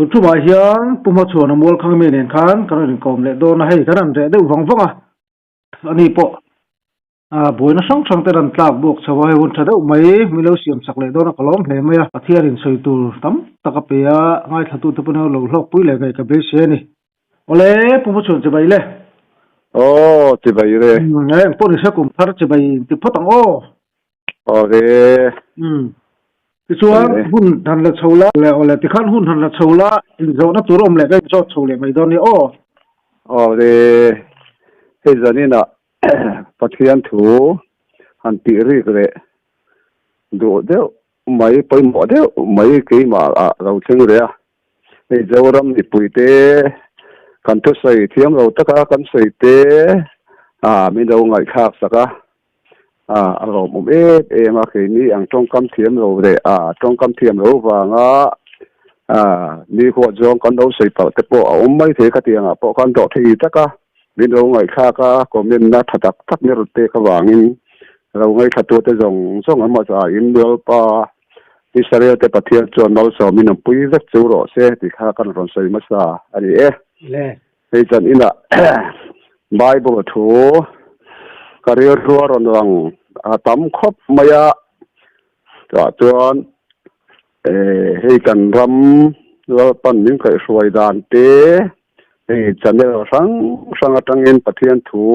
คุณผู้หมายยังปุ่มหัวชวนมวลข้างเมนขันกันถึงกลมเล็ดโดนให้กันนั่นเด็ดวังฟังอันนี้ปะบุญนักสังสังเตรันตากบุกชาวให้วันเสาร์ไม่มีเล่าเสียงสักเล็ดโดนกลมเหมยเทียรินสวยตูตั้มตะกับเปียง่ายทัตุตะปุ่นเอาหลอกปุ้ยเลยไงกับเบสเชนี่โอเล่ปุ่มหัวชวนจะไปเลยโอ้จะไปเลยปุ่นนี้สักกุมพาร์จะไปติดพัดตังโอเคที่ชัวหุ่นทันละชัวละแล้วอะไรที่ขั้นหุ่นทันละชัวละอินโซนักจุรมเลยก็จอดชัวเลยไม่โดนนี่โอเคเฮ้ยตอนนี้นะปัจจัยถูหันตีรีกเลยดูเดี๋ยวไม่ไปหมดเดี๋ยวไม่กี่มาเราเชื่อเลยเฮ้ยจะรำนี่ปุยเตกันทุกสิ่งเทียมเราตะกกันสิ่งเตมีเราไงข้าวสักเราผมมาคืนนี้อย่างจงกำเทียมเราเลยจงกำเทียมเราว่ามีหัวจงกันเราใส่เป่าแต่พอไม่เทกระเทียมพอกันดอกที่ตะกมีเราไงข้าก็มีนัดทักทักมีรถเตะกวางเราไงขัดตัวแต่ส่งมาจากอินเดียป่าอิสราเอลแต่ประเทศจนเราสอบมีน้ำปุยสักจูโรเสที่ข้ากันรอนใส่มาซาอันนี้เฮ้ยจันอินะไบเบิลทูคาริเออร์รัวรอนรังตั้มคบมายาจวนเฮ้ยกันรำเราปั้นยิ่งเคยสวยดานเตเฮ้ยจันเดอสังตั้งเงินประเทศถู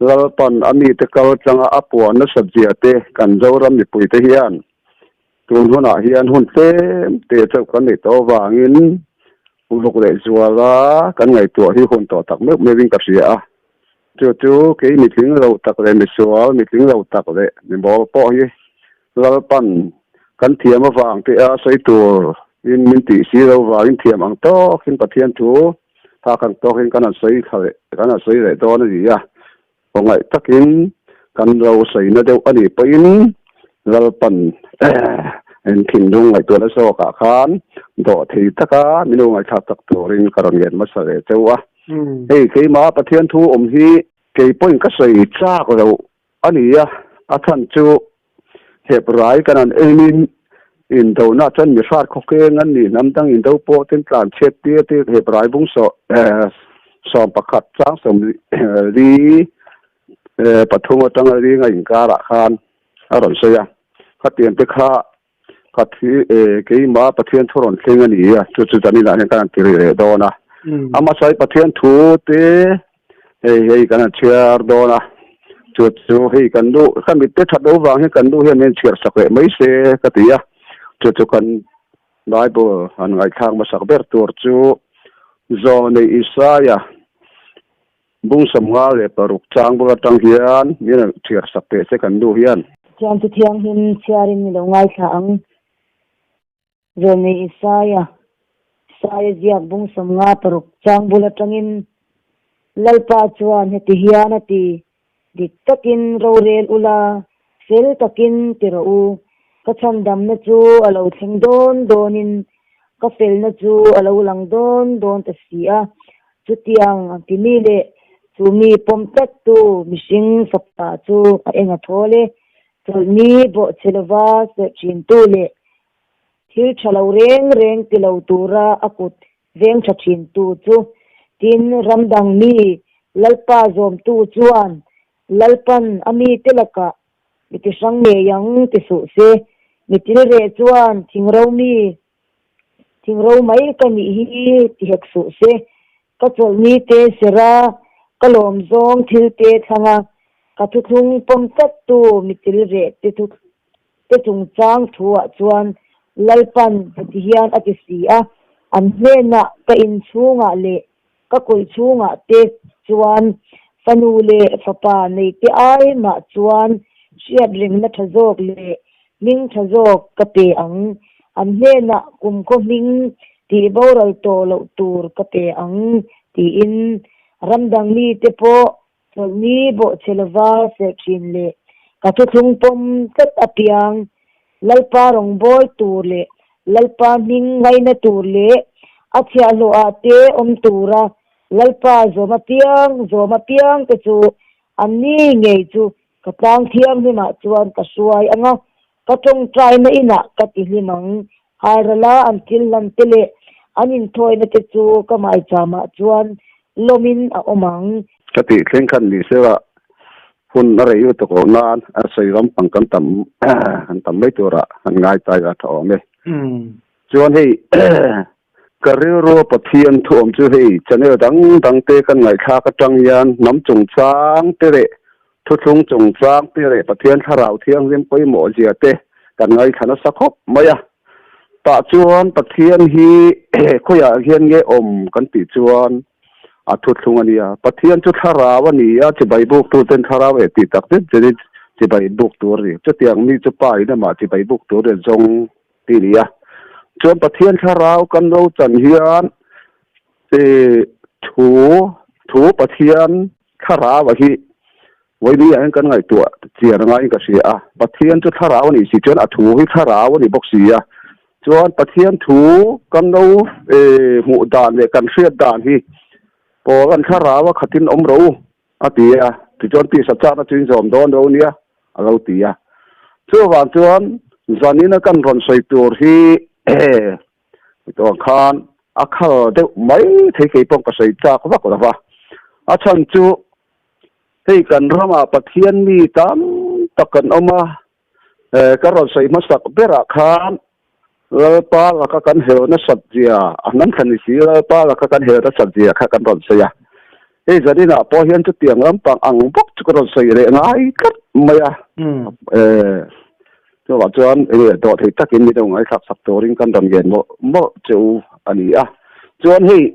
เราปั้นอามีตะเกาจังอาปวนนัสเจียเตกันเจ้ารำญี่ปุ่ยเทียนตุนหัวหน้าเฮียนหุ่นเต็มเตะเจ้ากันในตัววางินลูกเล็กจัวละกันไงตัวที่คนต่อตักไม่วิ่งกับเสียจู่ๆกี่มีถึงเราตักเลยไม่ชัวร์มีถึงเราตักเลยไม่บอกพ่อยี่เราปั้นกันเทียมมาฟังที่ใส่ตัวยินมินติสีเราว่ายินเทียมอังโตขึ้นประเทียนถูถ้ากันโตขึ้นกันใส่เขากันใส่เลยตัวนั่นสิพอไงตักกินกันเราใส่นั่นเดียวอันนี้ไปนี่เราปั้นเห็นถิ่นดงไงตัวละโซกะขานโดดที่ตะกาไม่รู้ไงชาตักตัวรินกระเงียนมาเสด็จเจ้าวะเฮ้ยเคยมาประเทศทูอมฮีเคยปุ่นก็ใส่จ้าก็เราอันนี้ท่านจูเหตุร้ายกันนั่นนินอินเดียน่าจะมีฟาดข้อเกงั้นนี่น้ำตั้งอินเดียโปรตีนการเช็ดที่เหตุร้ายบุ้งสอบประคัดจ้างสมรีปฐมตั้งรีไงอิงการะคานอร่อยเสียขัดเตียนไปฆ่าขัดที่เคยมาประเทศทุรนเข่งนี่จุดๆนี้นะเห็นการตีเรโดนะอามาใช้ประเทศทูเตเฮ้ยกันเชียร์โดนะจู่ๆเฮ้ยกันดูข้ามีเตะทัดดูวางให้กันดูเฮ้ยเนี่ยเชียร์สักเลยไม่เสียกติยาจู่ๆกันได้บ่อันไงข้างมาสักเบิร์ตัวจู่โซนอิสายาบุ้งสมงาเลยปรุกจางบุกตังเฮียนเนี่ยเชียร์สักเตะเสกันดูเฮียนจำที่ยังเห็นเชียร์นี่เราไงข้างโซนอิสายาsaya ziak bung samnga paruk chang bula tangin lalpa chuan heti hian ati dik takin rorel ula sel takin tirau ka chandam na chu alo thing donin ka fel na chu alo lang don ta sia chutiang antini le chumi pomtak tu mishing sapta chu a enga thole chulni bo chelwa se chin tu le thil thalo reng tilo tura akut veng thachin tu chu tin ramdang mi lalpa zom tu chuan lalpan ami telaka miti sang me yang ti su se miti re chuan thingrau mai ka ni hi ti hek su se ka chol ni te sera kalom zong thil te thanga ka thu thung pom tat tu miti re te thu te chung chang thuwa chuan lalpan hian atisia an hena ka in chunga le ka kul chunga te chuan fanu le fapa nei te ai ma chuan chiat ring na thazok le ning thazok ka pe ang an hena kum ko ning ti boral to lo tur ka pe ang ti in ramdang ni te po ni bo chelwa se chin le ka thung pom kat apiang lalpa rong boy turle lalpa ning ngai na turle achia lo ate tura lalpa zoma piang te chu anni ngei chu katang thiam ni ma chuan ka suai anga ka tong trai na ina ka ti limang harala an til lam tele anin thoi na te chu ka mai chama chuan lomin a omang cái tỷ khen khăn đi sẽ là hun ở đây tôi có nan ở xây lắm bằng căn tầm mấy chỗ ra anh ngay tại ra thọ mê cho nên cái rượu bát thiên thuồng chứ hay cho nên đắng tê căn ngày khác cái trăng yan nắm trùng sáng tê lệ thu trùng sáng tê lệ bát thiên thà rào thiên liên quay mỏ gì tê căn ngày khá nó sắc hốc mấy à tạ chuan bát thiên hi khôi à hiền nghe căn tỷ chuan à thut thung anh à bát thiên chút thà rào anh à chỉ bài buộc tu tên thà rào thì tắc tết chỉ bài buộc tu rồi chút tiếng mi chút bài đó mà chỉ bài buộc tu rồi giống tí đi à chọn bát thiên thà rào căn đâu chân hiền thủ bát thiên thà rào vậy với lý anh căn ngày tuổi chỉ là ngày cái gì à bát thiên chút thà rào này chỉ chọn à thủ với thà rào này bốc gì à chọn bát thiên thủ căn đâu mũ đàn để căn xuyên đàn thì bỏ căn thà rào và khát tin ôm râu à tí à thì chọn tí sắp chát nó chuyên dòm đón đâu nia à lâu tí à chưa vào chọn giờ ní nó căn ròn sợi tuổi thìตัวคานอาคาเดี๋ยวไม่ที่เกี่ยวกับสิ่งจากว่าก็ได้ว่าอาจารย์จูที่กันรำมาปะเทียนมีตามตะกันออกมาก็เราใส่มาสักเบระคานแล้วป้าแล้วก็กันเหวนัสัตย์เจียอันนั้นคันนี้สิแล้วป้าแล้วก็กันเหวนัสัตย์เจียข้ากันรอนเสียจะนี่นะพอเห็นจุดเตียงลำปางอังปุ๊บจุกรอนใส่เลยง่ายกัดไม่อะcho vào cho anh đợt thì chắc kiến đi đâu ngay khắp sắp tới đến căn đầm nghiền mộ chịu anh ấy à cho anh hi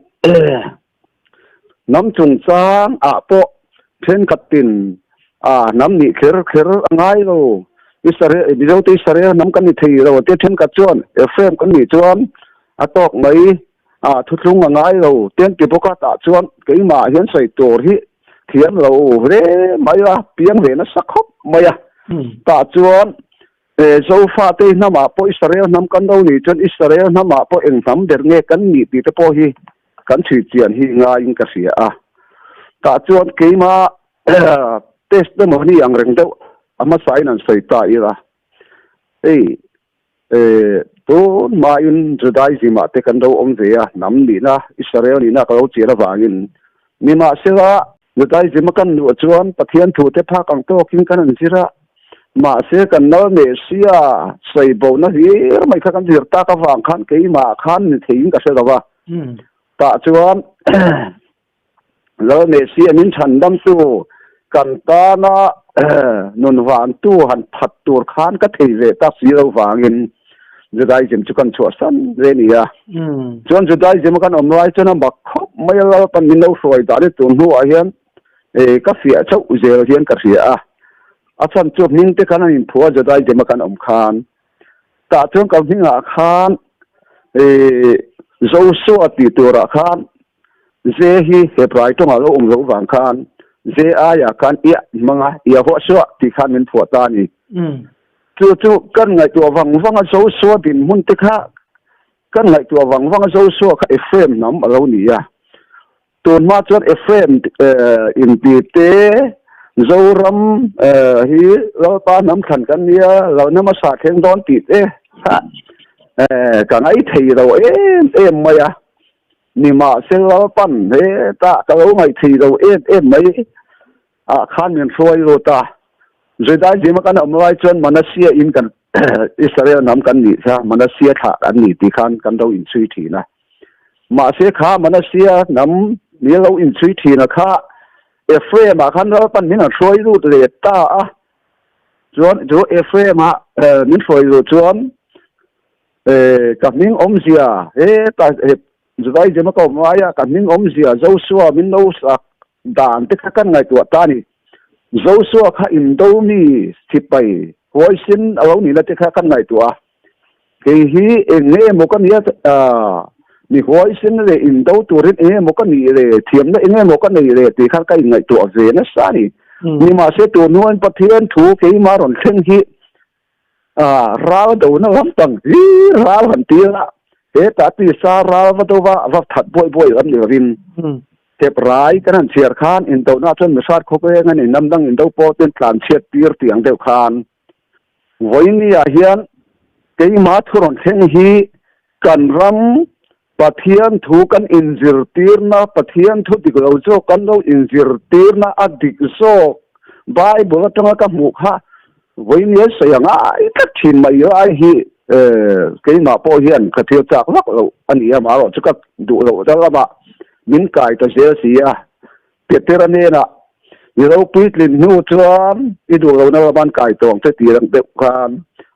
nắm trùng sáng bộ trên cắt tiền nắm nị khэр ngay rồi Israel đi đâu tới Israel nắm căn nị thì rồi tiếp trên cắt chuan FM căn nị chuan tóc mấy thut lung ngay rồi tiền kịp bốc tạ chuan cái mà hiện xây tổ hi thiến rồi đấy mấy tiếng về nó sắc hốc mấy tạ chuan dấu pha tây nam bộ Israel nam căn đâu nỉ chân Israel nam bộ anh nắm để nghe căn nỉ thì po hi căn chỉ chuyện hi ngay in cái gì ta chuan cái mà test đó mà ni ang reng đâu ama sai nan sai ta ira to ma in Judaism mà te căn đâu ông về nắm nỉ na Israel nỉ na câu chuyện là vangin ni mà sẽ là Judaism căn nụ chuan pathian thu te phak ang to king kan an sira mà sẽ cần nói Messia xây bộ nó gì mấy cái việc ta các vàng khăn cái mà khăn thì những cái sự đó tạ chuan rồi Messia mình thành đâm tu cần ta nó nôn vàng tu hành phật tu khăn cái thì về ta xí đâu vàng in giờ đây chỉ cần chuột sẵn thế này chuan giờ đây chỉ cần ông nói cho nó mặc khóc mấy là phần mình đâu rồi ta đi tuần hoa hiền các phía châu giờ hiền các phíaอาจารย์จบนิ่งที่กันนี่ผัวจะได้เดี๋ยวมากันคันแต่ช่วงกับนิ่งคันโซซัวติตัวละคันเจฮีเหตุไรต้องเอาลงวางคันเจอายาคันเอียมังเอียหัวซัวที่คันเป็นผัวตานี่จู่กันไงตัววังโซซัวดินมุ่งที่ข้ากันไงตัววังโซซัวข้าเฟรมน้ำเรานี่ตัวมาจนเฟรมอินดีเตdâu râm hi lo ta nắm khẩn căn nia rồi nó mà xả thêm đón tịt cả ngày thì rồi em mày nhưng mà sẽ lo pan thế ta cái lâu mày thì rồi em mấy khăn miền xuôi rồi ta rồi đây chỉ mà cái ông nói chuyện mà nó xia in cần Israel nắm căn nhị sa mà nó xia thả căn nhị thì căn đâu in suy thì nè mà sẽ khá mà nó xia nắm nếu lâu in suy thì là khá Ephraim mà khăn đó pan mình là xuôi luôn để ta chuan chỗ Ephraim mà mình xuôi rồi chuan các mình ôm gì ta giờ đây chỉ mà có nói các mình ôm gì dấu xua mình đâu sắc đàn tất cả các ngày tuổi ta ni dấu xua khá in đâu ni thì bay hồi sinh ở đâu ni là tất cả các ngày tuổi cái hi nghe một cái gì ni hoi sin le in do turin mo kan ni le thiam na mo kan ni le ti khal kai ngai to ve na sa ni ma se tu nuan pathian thu ke ma ron theng hi ra do na lam tang ra han ti la he ta ti sa ra va to va that boy ram ni rin te prai kan chiar khan in do na chon masat kho pe nga ni nam dang in do po ten tlan chiat tir tiang deu khan voi ni a hian ke ma thu ron theng hi kan ram pathian thu kan injir tirna pathian thu tiklo zo kan lo injir tirna adik zo Bible atanga ka mukha voinia sayanga ita thin mai ai hi cái mà po hiền ka thiêu chak lak lo ani ama ro chuka du lo da ba min kai ta se sia peterane na yelo puitlin nu chuan I du lo na ban kai tong te tirang te khan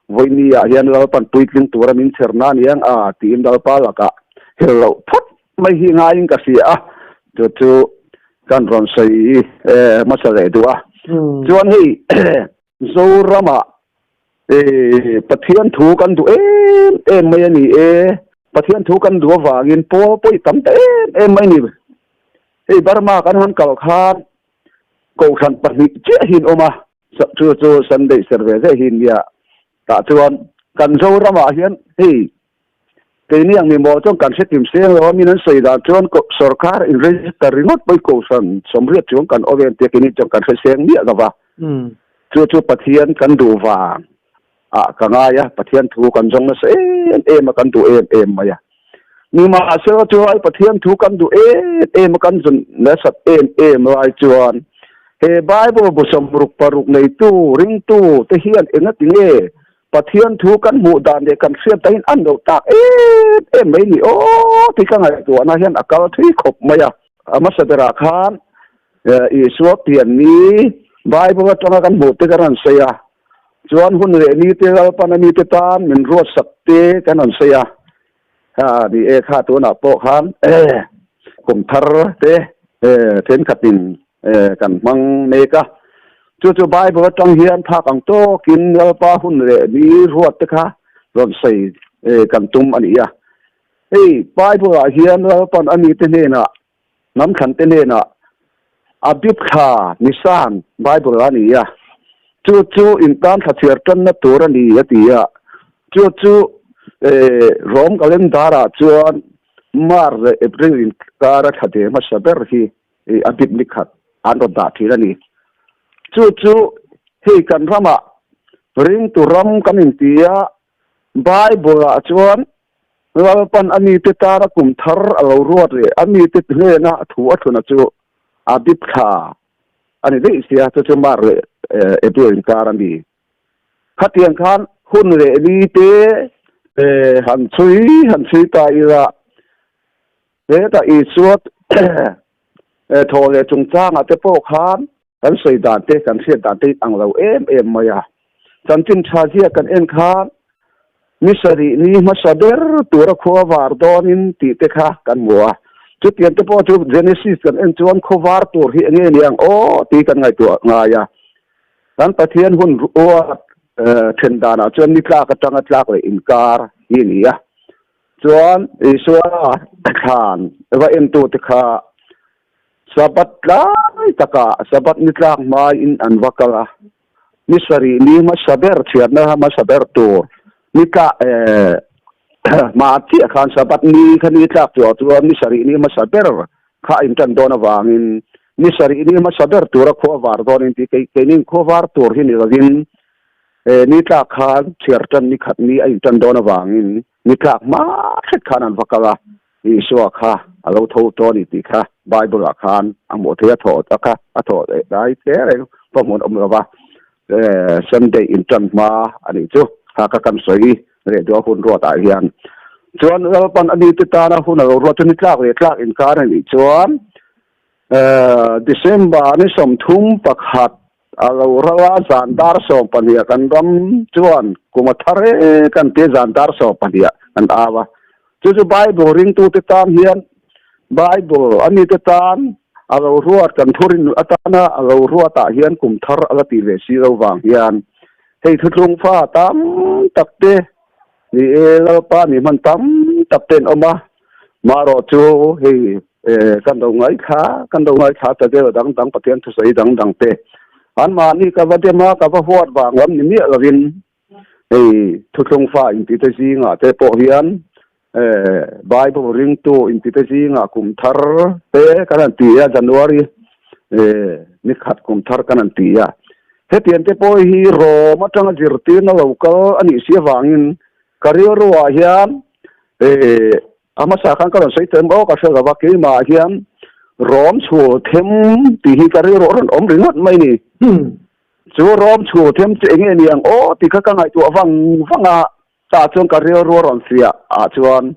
voinia hian lo pan puitlin tura min cherna niang a tim dal pa la ka hello thot mai hi ngai ka sia chu kan ron sei masale duwa chuan hi zo rama pathian thu kan du em mai ni pathian thu kan du wangin po poi tam te em mai ni ei barma kan han kal khan ko khan pahni che hin oma chu Sunday service hin ya ta chuan kan zo rama hian hei cái này mình bảo trong cảnh sát tìm xem rồi mình nói xây ra cho sarkar in register remote với cầu sản sống riết chúng cần orient cái này trong cảnh sát xem nghĩa là vậy cho pathian cần đủ vàng cái ngay á pathian thu cần trong nó sẽ em mà cần đủ em mà ya nhưng mà sao cho ai pathian thu cần đủ em mà cần dùng nó sắp em rồi chuan he Bible bổ sung rục paruk này tu ring tu te hiền em nó tiếng pathian thu kan mu dan de kan sia tain an do ta mai ni ti ka ngai tu na hian akal thui khop maya ama sadara khan iswa pian ni Bible atanga kan mu te kan sia chuan hun re ni te gal pan ni te tan min ro sak te kan an sia ha ni kha tu na po khan kum thar te then khatin kan mang me ka chu Bible trong hiền thác ang to kin pa hun le ni ruat te kha ron sei kan tum ani ya ei Bible a hiền pan ani te ne na nam khan te ne na abip kha nisan Bible ani ya chu in tan tha thiar tan na tur ani ya ti ya chu rom calendar a chuan mar april in kara thade ma saber hi abip nikhat an da thirani chu hei kan rama ring tu ram kan in tia Bible a chuan wal pan ani te tara kum thar alo ruat re ani te hle na thu a thuna chu abip kha ani dei sia chu mar etuin karani khatiang khan hun le ni te han chui ta ira ta I suat thole chung chang a te po khan kan sei dan te kan sia dan te ang lo em maya chan chin tha sia kan en khan misari ni masaber tura khuwa war don in ti te kha kan mua chu tian te po chu Genesis kan en chuan khowar tur hi nge niang ti kan ngai tu nga ya kan pathian hun ruwa then dana chuan ni tla ka tanga tla ko inkar hi ni ya chuan iswa khan wa en tu te kha sabat lai taka sabat nitlak mai in anwakala misari ni masaber chiarna masaber to nika ma ti khan sabat ni khani tlak to misari ni masaber kha in tan dona wangin misari ni masaber to ra kho war don in ti ke nin kho war to hi ni ravin ni tlak khan chiartan ni khat ni ai tan dona wangin nitlak ma khan anwakala iswa kha alo tho to ni ti kha Bible a khan amo the tho taka a tho dai te re pomon omlova Sunday in tan ma ani chu ha ka kam soi re do hun ro ta hian chuan pan ani te ta na hun ro tu ni tlak in kar ani chuan December ni som thum pakhat alo rawa zandar som pania kan ram chuan kuma thare kan te zandar som pania an awa chu Bible ring tu te tam hian Bible ani te tan alo ruat kan thurin atana alo ruata hian kum thar ala ti ve si ro wang hian hei thutlung fa tam takte ni lo pa ni man tam tapten oma maro chu hei kan do ngai kha ta de dang pathian thu sei dang te an ma ni ka va de ma ka va huat wang lam ni lovin hei thutlung fa in ti te si nga te po hian Bible ring to in titasi nga kum thar te kanan tia January ni khat kum thar kanan tia he tian te po hi ro matang jirti na local ani sia wangin career wa hian ama sa khan ka sei tem bo ka se ga ki ma hiam rom chu them ti hi ka ri ro ron om ringot mai ni chu rom chu them che nge niang o ti kha ka ngai tu wanga ta chung ka ri ro ron sia a chuan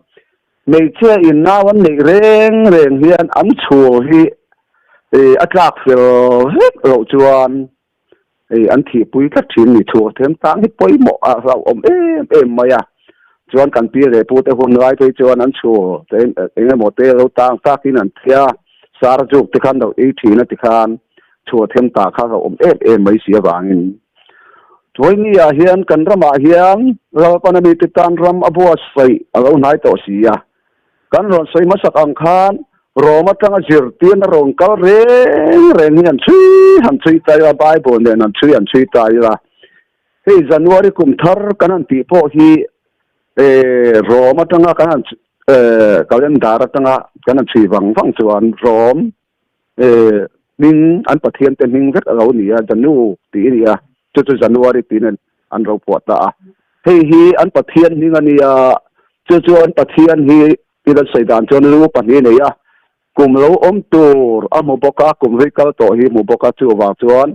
mei che in na wan nei reng hian an chu hi atlak fel ro chuan an thi pui ka thin ni chu them tang hi poi mo a ra om em maya chuan kan pi le pu te hun ngai te chuan an chu te enge mo te lo tang ta kin an thia sar juk te khan do e thi na ti khan chu them ta kha ga om em mai sia wangin thoi ni a hian kan rama hian lo panami ti tan ram abua sai alo nai to sia kan ron sai masak ang khan roma tanga jir tin rong kal reng hian han chui tai wa bible ne nan chui tai la hei january kum thar kanan ti po hi roma tanga kanan calendar tanga kanan chui wang chuan rom ning an pathian te ning vet alo ni a janu ti ni a chu january tin an ro po ta hei hi an pathian ning ani a chu an pathian hi tiran saidan chon lu pani nei a kum lo om tur amo boka kum rikal to hi mu boka chu wa chuan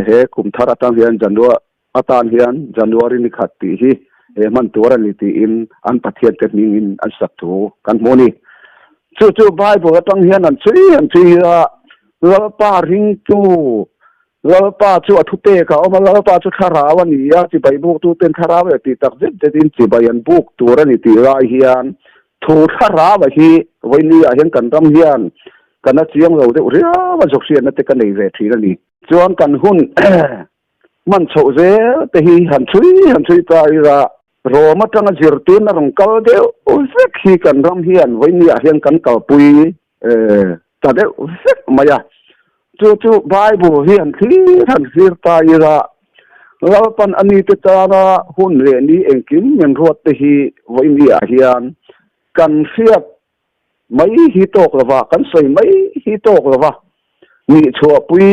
he kum thara tang hian january atan hian january ni khati hi man tur ani ti in an pathian te ning in an sak thu kan moni chu bible tang hian an chui a lo pa ring tu lo pa chu athute ka o ma lo pa chu kharawa ni ya ti bible tu ten kharawa ti tak jet te tin ti bayan book tur ani ti ra hian thu kharawa hi voini a hian kan ram hian kana chiang lo de ria wa jok sian na te kan nei ve thi ra ni chuan kan hun man chho je te hi han chui ta ira roma tanga jirtin na rong kal de o se khi kan ram hian voini a hian kan kal pui ta de se maya chu bible hian thir ta ira lo pan ani te ta na hun le ni engkim men ruat te hi voini a hian kan fiat mai hi tok lawa kan sei mai hi tok lawa ni chho pui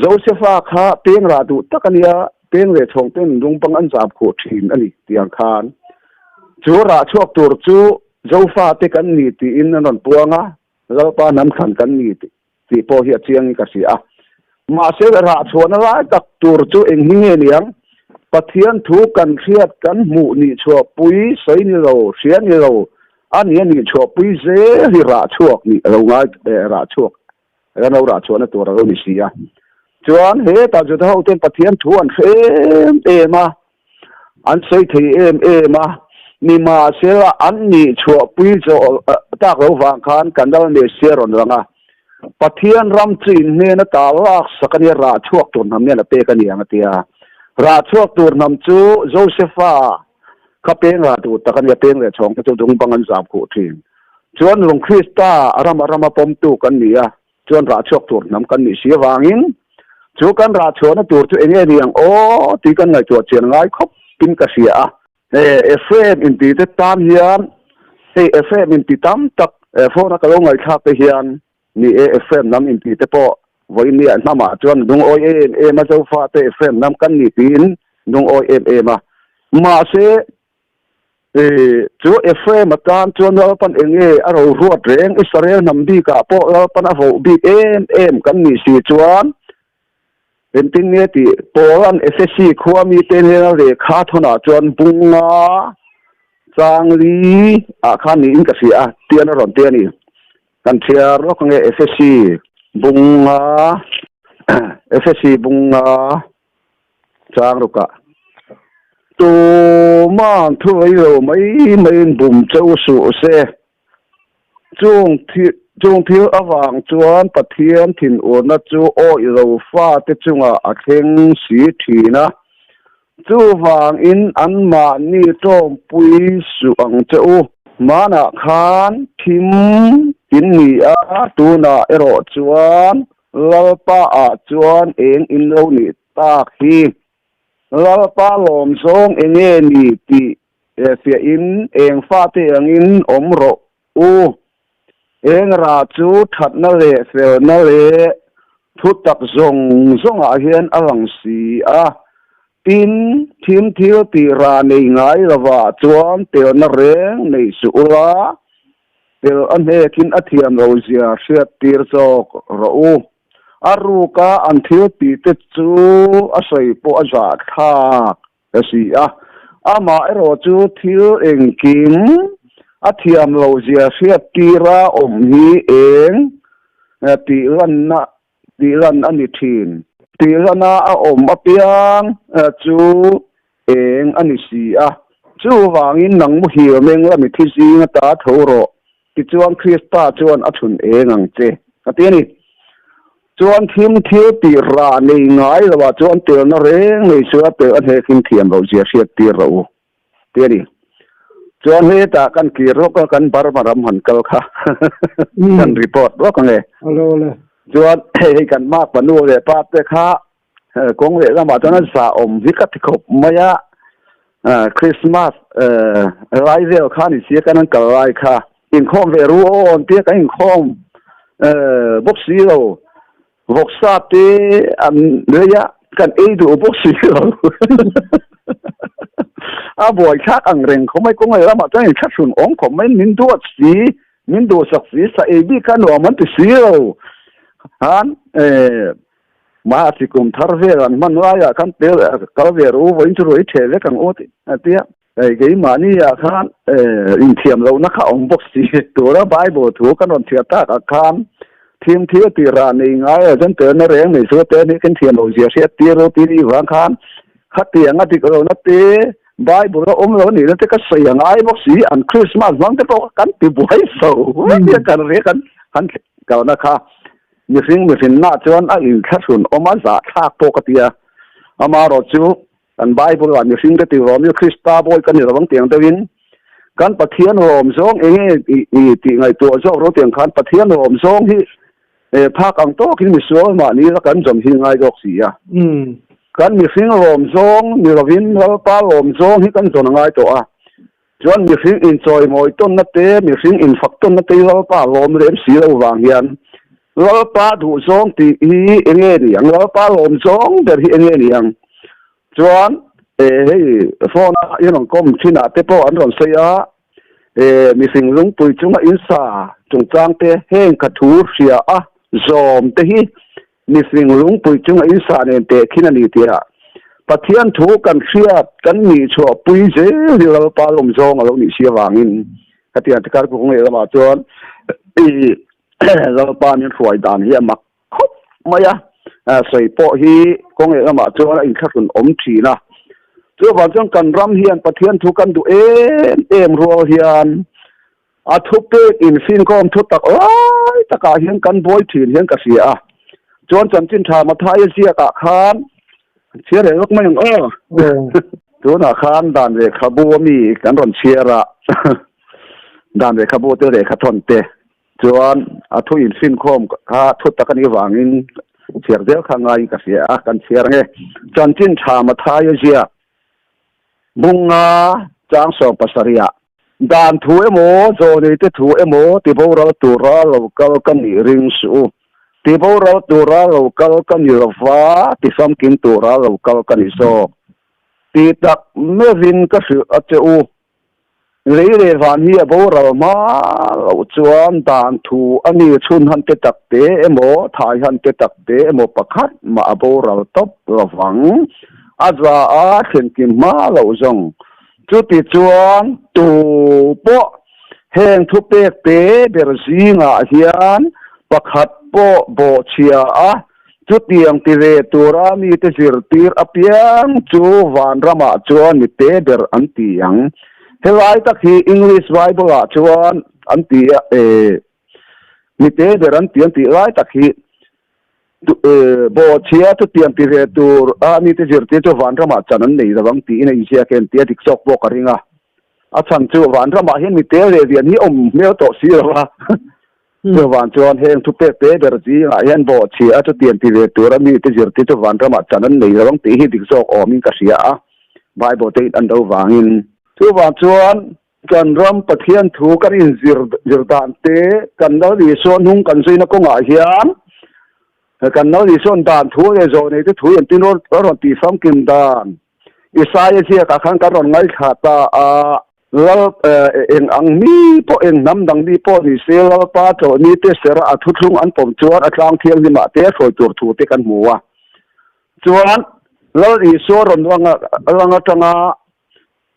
josepha kha peng ra du takania peng le chong ten dung pang an jap kho thin ani tiang khan chu ra chuak tur chu zofa te kan ni ti in non puanga pa nam khan kan ni ti po hi chiang ka si a ma se ra chona la tak tur chu eng hi nge niang pathian thu kan khiat kan mu ni chho pui sei ni lo sian ni lo ani ni chho pui ze hi ra chuak ni lo nga ra chuak no ra chona tur ro ni sia chuan he ta ju ho ten pathian thu an ma an sei thei ma ni ma se an ni chho pui zo ta ro wang khan kan dal ne se ron ranga pathian ram chin ne na ta lak sakani ra chuak tur nam ne na pe ka ni ang tia ra chuak tur nam chu josepha ka peng ra tu takania peng le chong ka chu dung bangan zap khu thin chuan long krista arama pom tu kan ni a chuan ra chuak tur nam kan ni sia wangin chu kan ra chona tur chu enge riang o ti kan ngai tu chen ngai khop pin ka sia a fm in ti te tam hian fm in ti tam tak phone ka lo ngai thak te hian ni fm nam in ti te po voi ni an ma chuan dung oi ma zo fa te fm nam kan ni tin dung oi ma se chu fm tan chuan lo pan enge aro ruat reng israel nam bi ka po lo pan a vo bi em kan ni si chuan enting ne ti polan ssc khuami ten he le kha thona chuan bunga changli a khan ni in ka si a tian ron te ni kan thia ro ka nge ssc bunga chang ro ka tu man thui lo mai bum chau su se chung thiếu awang chuan pathian thin ona chu o ilo fa te chunga a theng si thina chu wang in an ma ni tong pui su ang cheu mana khan thim in ni a tu na ero chuan lalpa a chuan eng in lo ni tak hi lalpa lom song enge ni ti sia in eng fa te ang in omro u eng ra chu that na le fel na le thu tak zong a hian alang si a tin thim thil ti ra nei ngai lawa chuan tel na reng nei su ula tel an he kin athiam lo zia hriat tir chok ro u aruka an thil ti te chu a sei po a za thak asi a ama ero chu thil engkim athiam lo zia hriat tira om hi eng ti ran ani thin tirana a om apiang chu eng ani si a chu wangin nang mu hi meng la mi thi zinga ta thoro ti chuan Krista chuan a thun engang che atiani chuan thim thil ti ra nei ngai lawa chuan tel na reng nei su a pe a he kin thiam lo zia hriat tir ro tiani chuan he ta kan ki ro ka kan bar maram han kal kha kan report ro ka nge alo le chuan hei kan mak panu le pa te kha kong le la ma chuan sa om vikat khop maya Christmas rai vel kha ni sia kan kal lai kha in khom ve ru on te ka in khom bok si lo vok sa te an le ya kan e du bok si lo a boy khak ang reng khomai kong le la ma chuan in kha sun ong khom mai min du si min du sak si sa e bi kan no man te si lo han ma si kum thar ve an man wa ya kan te kal ve ru wo in chu roi thele kan o ti atia ge ma ni ya khan in thiam lo na kha ong box si to ra bible thu kan on thia ta ka khan thim thia ti ra nei ngai jan te na reng nei so te ni kan thiam lo zia sia ti ro ti ri wa khan khat ti anga ti ko na te bible ro om lo ni na te ka sai ngai box si an Christmas mang te to kan ti buai so ni kan re kan han ka na kha mi fin na chuan a in khasun oma za thak po ka tia ama ro chu an bible an mi fin te ti rom yu Krista boy kan ni rawang tiang dewin kan pathian rom zong enge i ti ngai to zo ro tiang khan pathian rom zong hi phak ang to kin mi so ma ni la kan jom hi ngai gok si ya kan mi fin rom zong mi rovin ro pa rom zong hi kan zon ngai to a chuan mi fin in choi moi ton na te mi fin in fak ton na te ro pa rom rem si lo wang hian lo pa du zong ti hi enge ni ang lo pa rom zong der hi enge ni ang chuan hei phone yon kom china te po an ron se a mi sing lung pui chunga insa chung chang te heng ka thu ria a zom te hi mi sing lung pui chunga insa ne te khinani te a pathian thu kan ria kan ni cho pui je lo pa lom zong alo ni sia wangin katia te kar ku nge ma chuan lo pa ni ruai dan hi mak khop maya sei po hi kong e ma chuan in khatun om thina chu wa chang kan ram hian pathian thu kan du em ro hian a thu pe in fin kom thu tak oi taka hian kan boy thin hian ka sia chuan chan chin tha ma thai sia ka khan sia re lok mai chu na khan dan ve khabu mi kan ron chiara dan ve khabu te re khathon te chuan a thu in fin khom kha thu takani wangin chiar del khangai ka sia kan chiar nge chan chin tha ma thai sia bunga chang so pasaria dan thu emo zo ni te thu emo ti bo ra tu ra lo kal kan ni ring su ti bo ra tu ra lo kal kan ni va ti sam kin tu ra lo kal kan ni so ti tak me vin ka su a che u le van hi bo ra ma lo chuan dan thu ani chun han te tak te emo thai han te tak te emo pakhat ma bo ra top rawang azwa a khen kim ma lo zong chu ti chuan tu po heng thu pek te ber zinga hian pakhat po bo chia a chu tiang ti ve tura mi te sir tir apiang chu van rama chuan mi te ber an tiang helai tak hi English Bible a chuan an ti mi te ber an tiang ti lai tak hi bo chia tu tiang ti ve tur a mi te sir ti chu van rama chanan nei rawang ti nei sia ken ti dik sok bo karinga a chan chu van rama hian mi te le dian hi om mel to si rawa chu van chuan heng thu pe pe ber ji a hian bo chia tu tiang ti ve tur a mi te sir ti chu van rama chanan nei rawang ti hi dik sok om in ka sia a Bible te an do wangin chu van chuan kan ram pathian thu kan in zir dan te kan no ri so nung kan sei na ko nga hian kan no ri son dan thu e zo nei te thu en tin ron ti sam kim dan Isaya siya kakang karon ngay kata lal eng ang mi po eng namdang mi po ni sila pa to ni te sera athutlung an pom chuan atlang thiang ni ma te roi tur thu te kan muwa chuan lal I so ron langa tanga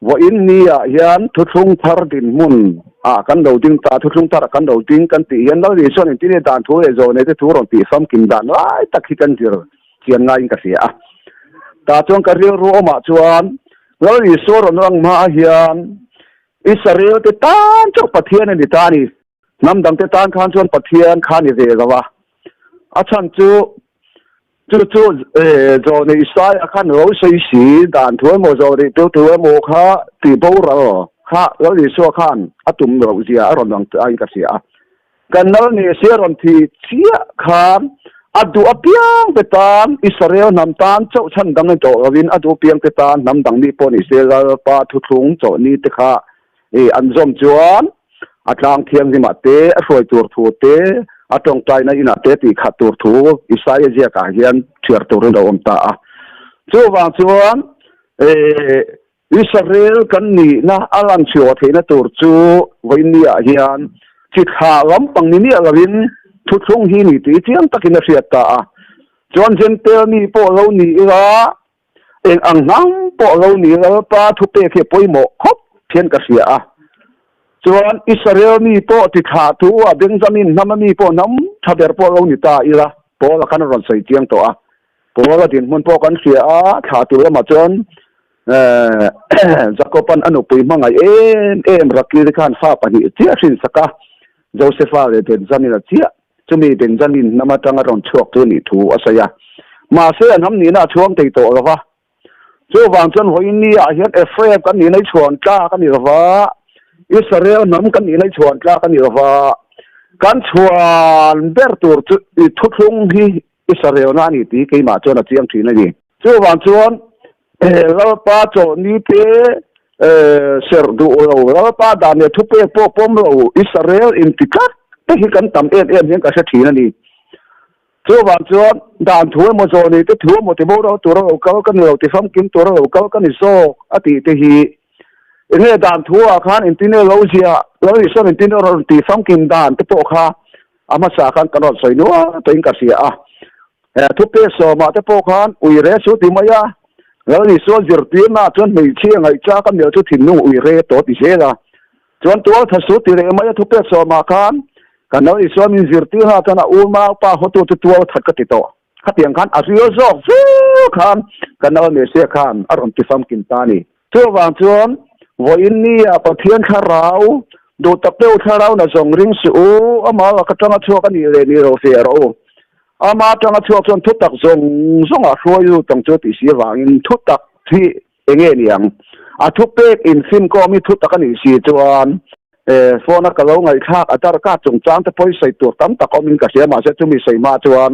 wa in ni ya yan thutlung thar din mun kan do ding ta thutlung tar kan do ding kan ti yan lal I so ni ti ne dan thu e zo ne te thu ron ti sam kin dan ai takhi kan jir chian ngai ka sia ta chuan ka rio ro ma chuan lal I so ron lang ma hian Israel te tan chok pathian ni tani namdang te tan khan chuan pathian khan ni ve lawa achan chu zo ni Isaiah khan ro sei si dan thoi mo zo ri tu mo kha ti bo ra kha lo ni so khan atum ro zia ron dang ai ka sia kan nal ni sia ron thi chia khan adu apiang te tan Israel nam tan chok chan dang to win adu piang te tan namdang ni po ni sela pa thu thung cho ni te kha an zom chuan atlang thiam ni ma te a roi tur thu te atong tai na ina te ti khat tur thu Isaiah zia ka hian thiar tur ro om ta chu wang chuan Israel kan ni na alang chio the na tur chu voinia hian chi kha lam pang ni alawin thu thung hi ni ti chiang takin a riat ta chuan gentle ni po lo ni ira eng ang nang po lo ni la pa thu pe ke poimo khop thiên cả xia chuan Israel mi po ti kha tu Benjamin namami po nam thaber po lo ni ta ira po la kan ron sei tiang to po la din mun po kan xia kha tu ma chuan Jacoban anu pui mangai em rakir khan fa pani tia sin saka Josepha le Benjamin chia chumi Benjamin namatanga ron chuak tu ni thu asaya ma se nam ni na chuang te to la chu wang chuan hoi ni a hian Ephraim kan ni nei chuan tla kan ni rawa Israel nam kan ni nei chuan tla kan ni rawa kan chuan ber tur chu thu thung hi Israel na ni ti ke ma chuan a chiang thi na ni chu wang chuan la pa cho ni te ser du lo la pa da ne thu pe po pom lo Israel in tikak te hi kan tam em hian ka sa thi na ni chu wang chuan dan thu mo zo ni te thu mo te bo ro tu ro ka kan lo ti sam kim tu ro ka kan so ati te hi ene dan thu a khan in tin lo zia lo ni so in tin ro ti sam kim dan te po kha ama sa khan kan ro soi no to in ka sia thu pe so ma te po khan ui re su ti ma ya lo ni so jir ti na chuan mei chi ngai cha kan ne chu thin nu ui re to ti se la chuan tu tha su ti re ma ya thu pe so ma khan kan no iso min zirti ha tana uma pa hotu tu tu that ka ti to khatiang khan asio zo fu khan kan no me se khan aron ti sam kin tani tu wang chuan wo in ni a pathian kha rau do tapeu kha rau na zong ring su ama ka tanga chu ka ni le ni ro se ro ama tanga chu chuan thu tak zong zong a hroi lu tang chu ti si wangin thu tak thi enge niang a thu pe in sim ko mi thu tak ani si chuan phone ka lo ngai khak atar ka chung chang te poi sei tur tam tak omin ka sia ma se chumi sei ma chuan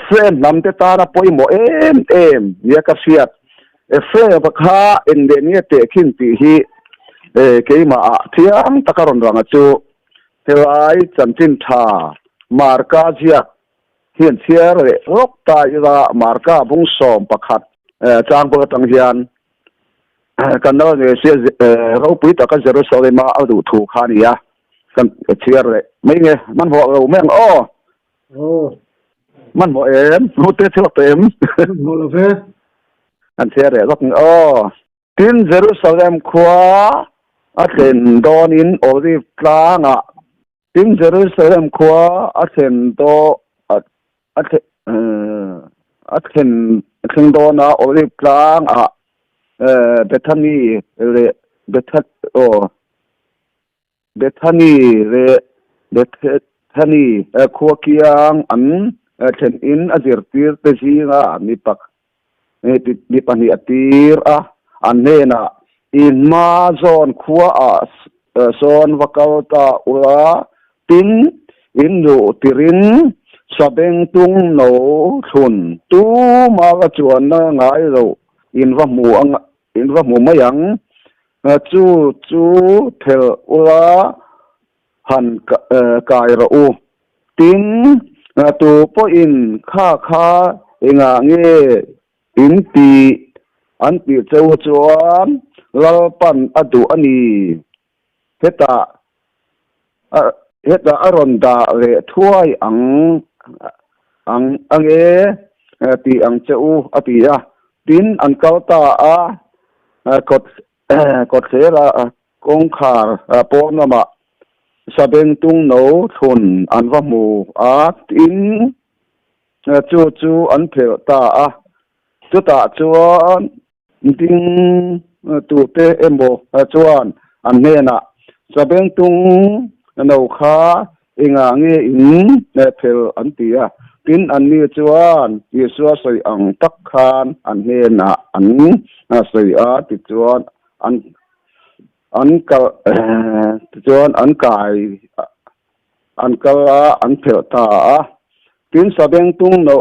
friend nam te ta na poi mo em nia ka sia friend ba kha in de ni te khin ti hi ke ma thiam takaron ranga chu telai chanchin tha marka zia hian chiar re rok ta ira marka bung som pakhat chang bo tang hian kan no ne se ro pui ta ka Jerusalem a du thu khania kan chiar re mai nge man ho lo meng man mo em ho te thok tem ho lo ve an chiar re lok tin Jerusalem khwa a ten don in olive planga tin Jerusalem khwa a ten do a ten dona olive planga Bethany le Bethany khuakiang an then in azirtir te jinga nipak ni pani atir anena in ma zon khua zon wakauta ula tin in do tirin sabeng tung no thun tu ma ga chuan na ngai lo in va mu mayang chu thel ula han kai ro tin tu po in kha enga nge in ti an ti châu chuan lal pan adu ani heta aron da le thuai ang e ti ang cheu atia tin an kauta kot sera kong khar ponama sabeng tung no thun an va mu tin chu an phel ta chu ta chuan ding tu te emo chuan an hena sabeng tung no kha inga nge in ne phel an tia tin an ni chuan Yesu soi ang tak khan an hena an soi ti chuan an kal chuan an kai an kala an phel ta tin sabeng tung no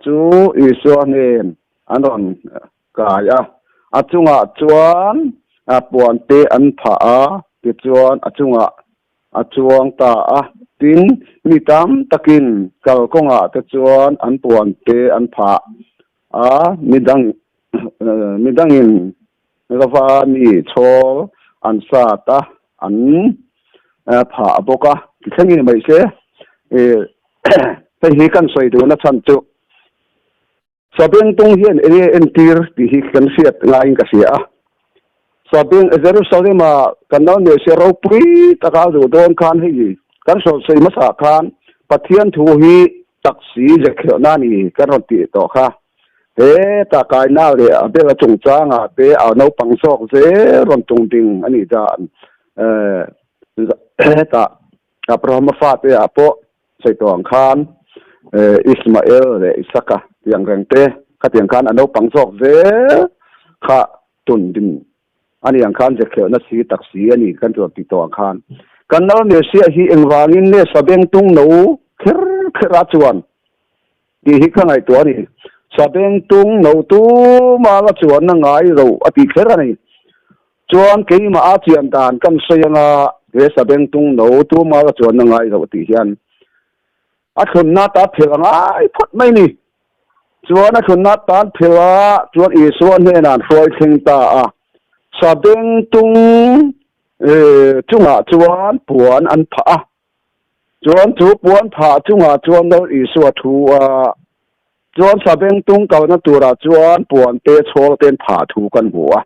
chu Yesu nen anon kaya achunga chuan puan te an pha ti chuan achunga achuang ta tin mitam takin kalkonga te chuan an puan te an pha midangin rawa mi chol an sa ta an pha boka thangin mai se hi kan soi du na chan chu sabeng tung hian entir ti hi kan siat lain ka sia sabeng Jerusalem kanal ne se ro pui taka du don khan hi kan so sei masa khan pathian thu hi taksi je khna ni kan ron ti to kha he ta kai na le abela chung changa te no pang sok je ron tung ding ani dan ta Abraham fa te apo sei to ang khan Ismael le Isaka yang reng te katiang khan no pang sok je kha tun din ani ang khan je khna si taksi ani kan ro ti to ang khan kanal ne sia hi engwangin ne sabeng tung no khera chuan ti hi khangai to ani sabeng tung no tu ma la chuan na ngai ro ati khera ni chuan ke ma a chian dan kan sayanga he sabeng tung no tu ma la chuan na ngai ro ti hian a thun na ta phelangai phot mai ni chuan a thun na ta phela chuan I suan he nan froi thing ta sabeng tung chunga chuan puan an pha chuan chu puan pha chunga chuan no Isu thu chuan sabeng tung ka na tura chuan puan te chol ten pha thu kan bua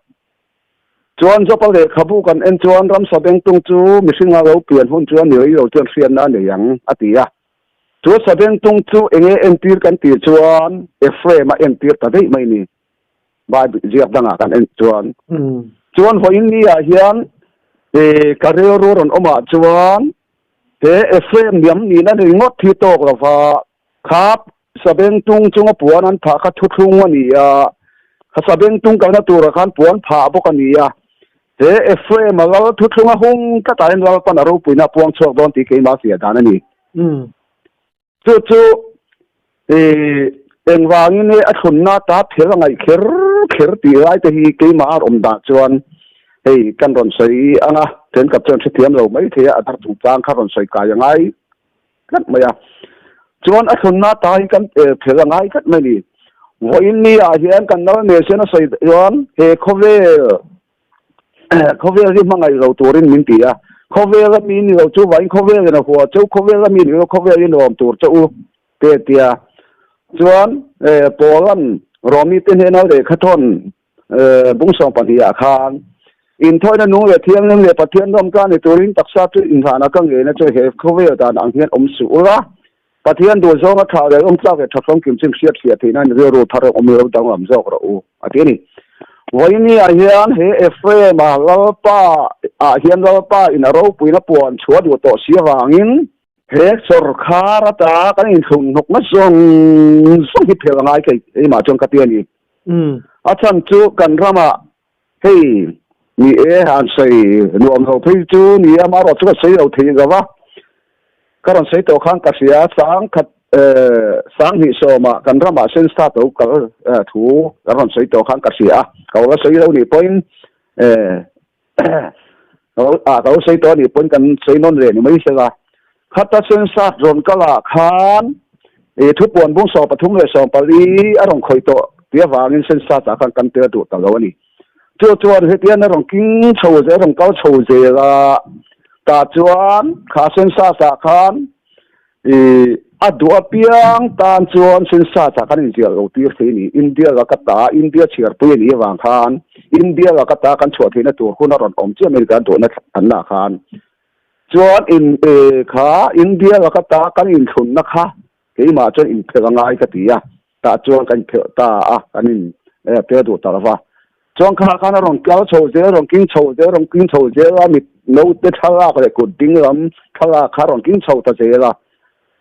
chuan zo pa le khabu kan en chuan ram sabeng tung chu misinga ro pian hun chuan ni ro chuan fian na ne yang atia chu sabeng tung chu enge entir kan ti chuan Efraim a entir ta dei mai ni bai ziak danga kan en chuan hoin ni hian karero ron oma chuan te Efraim yam ni na ringot thi tok lawa khap sabeng tung chunga puan an pha kha thu thung ani kha sabeng tung ka na tur khan puan pha bok ani te Efraim mal thu thunga hung ka tain wal pan aro puina puang chok don ti ke ma sia dan ani chu engwangin ne a thunna ta phelangai kher ti lai te hi ke ma rom da chuan hey kan ron sei anga ten kap chen thiam lo mai the a tar chung chang kha ron sei ka yangai kat maya chuan a thunna ta hi kan phelangai kat mai ni voin ni a hian kan no ne se na sei yon he khovel ri mangai lo turin min ti khovel mi ni lo chu vain khovel na ho chu khovel mi ni khovel ni rom tur chu te tia chuan polan romi ten he na le khathon bung song pa hi a khan in thoi na nu le thiam nem le pathian rom ka ni turin taksa tu in thana ka nge na che he khovel dan ang hian su ra pathian do zo na tha le tla ke thakong kim chim siat sia thina ni ro thar lo dang lam zo ro atini voini a hian he Efraim ma lalpa a hian lalpa in a ro puina puan chua du to sia wangin he sarkar ta kan in thung nok na song hi phelangai ke e ma chong ka tiani achan chu kan rama hei ni han sei nuam ho phei chu ni ama ro chu sei lo thi ga wa karon sei to khang ka sia sang khat sang hi so ma kan rama sen sta to ka thu karon sei to khang ka sia ka la sei lo ni point ka sei to ni point kan sei non re ni mai se ga khata sen sa ron kala khan thu pon bung so pathum le so pali arong khoi to tia wangin sen sa ta kan te tu ta lo ni chuan he tia na rong king chho je rong kal chho je la ta chuan kha sen sa khan a dua piang tan chuan sen sa kan in tia lo tir se ni India la ka ta India chiar pu ni wang khan India la ka ta kan chho the na tu hun ron om chi America do na an na khan chuan in kha India la ka ta kan in thun na kha ke ma chuan in phega ngai ka tia ta chuan kan phe ta a kan in te do ta wa chuan kha khan rong kal chho je rong king chho je la mi no te thala ka ku ding lam thala kha rong king chho ta je la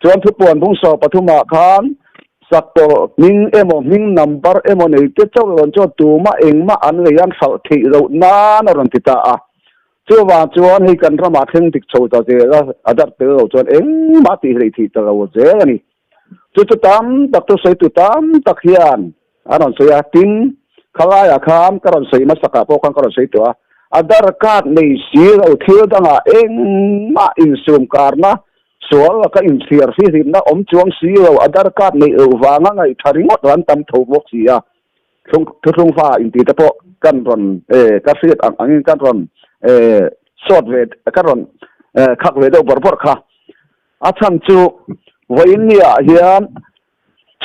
chuan thu pon bung so pathuma khan sak to ning emo ning number emo nei te chaw lon cho tu ma eng ma an le yan sal thi ro na ron ti ta a chu wa chuan hei kan rama theng dik chho ta je la adar te ro chuan eng ma ti rei thi ta ro je ani chu tam tak to sei tu tam tak hian aron so ya tin khala ya kham karon sei ma saka po kan karon sei to adar card nei si ro thil danga eng ma in sum karna sual ka in siar fi na om chuang si ro adar card nei wanga ngai tharingot ran tam tho bok si a thung fa in ti ta po kan ron ka siat angin kan ron short vet kan ron khak ve do bor kha a chan chu voin nia hian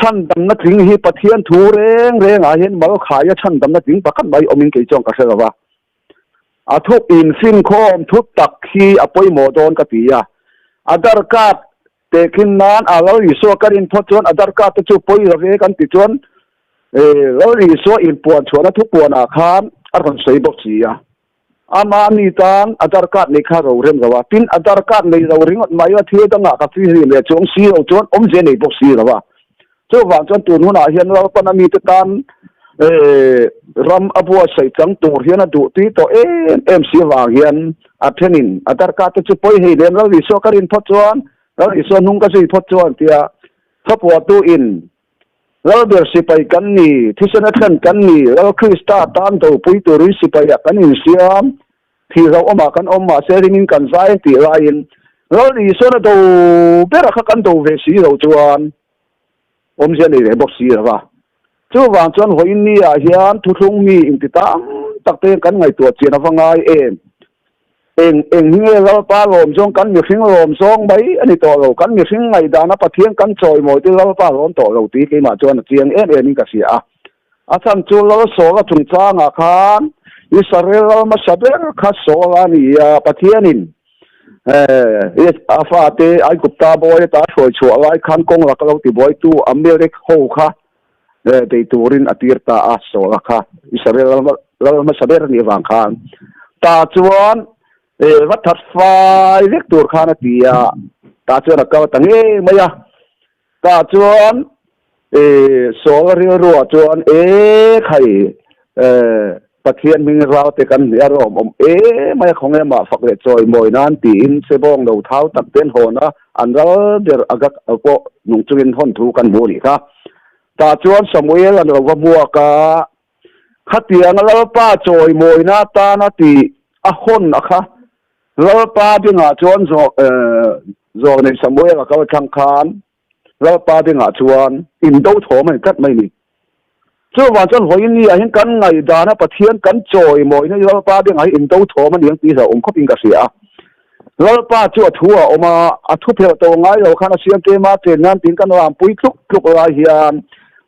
chan dam na thing hi pathian thu reng a hian mal khaya chan dam na thing pakat bai omin ke chong ka se wa a thuk in fin khom thuk tak khi apoi modon ka tia adar card tekin nan alo iso karin photron adar card chu poi re kan ti chon lo iso in puan chona thu puan a khan aron sei bok chi a ama ni tan adar card ni kha ro rem gawa tin adar card nei ro ringot mai wa thie ta nga ka fi ri le chong si ro chon om je nei bok si gawa chu wang chon tu nu na hian lo pa na mi te tan ram abua sei chang tur hian a du ti to em si wang hian a thenin adar card chu poi hei len lo iso karin photron lo iso nung ka sei photron tia thapwa tu in lo ber sipai kan ni thisana than kan ni lo krista tan to pui to ri sipai kan in siam thi ro oma kan oma seringin kan sai ti lain lo ri so na do bera kha kan do ve si ro chuan om je ni re bok si ra chu wang chuan hoin ni a hian thu thung mi in ti tam tak te kan ngai to chena wangai eng hinge lo pa lom song kan mi hring lom song bai ani to lo kan mi hring ngai dana pathian kan choi moi te lo pa lom to lo ti ke ma chuan chiang ni ka sia a chan chu lo so la chung chang a khan Israel ma saber kha so la ni a pathianin afa te ai gupta boy ta choi chu ai khan kong la ka lo ti boy tu amerik ho kha de turin atir ta a so la kha Israel ma saber ni wang khan ta chuan wat that fai vector khana tia ta chuan ka tange maya ta chuan so ri ro chuan khai pathian ming rao te kan ya ro om mai khonge ma fakle choi moi nan ti in se bong lo thau tak ten hona anral der agak ko nung chuin hon thu kan mu ni kha ta chuan samuel an ro wa ka khatiang lo pa choi moi na ta na ti a hon akha lo pa bi nga chuan zo ne samuel ka thang khan lo pa bi nga chuan in do tho mai kat mai ni chu wa chuan hoin ni a hin kan ngai da na pathian kan choi moi na lo pa bi nga in do tho man yang ti sa khop in ka sia lo pa chu thu a oma a thu phe to ngai lo khana siam te ma te nan tin kan ram pui thuk la hian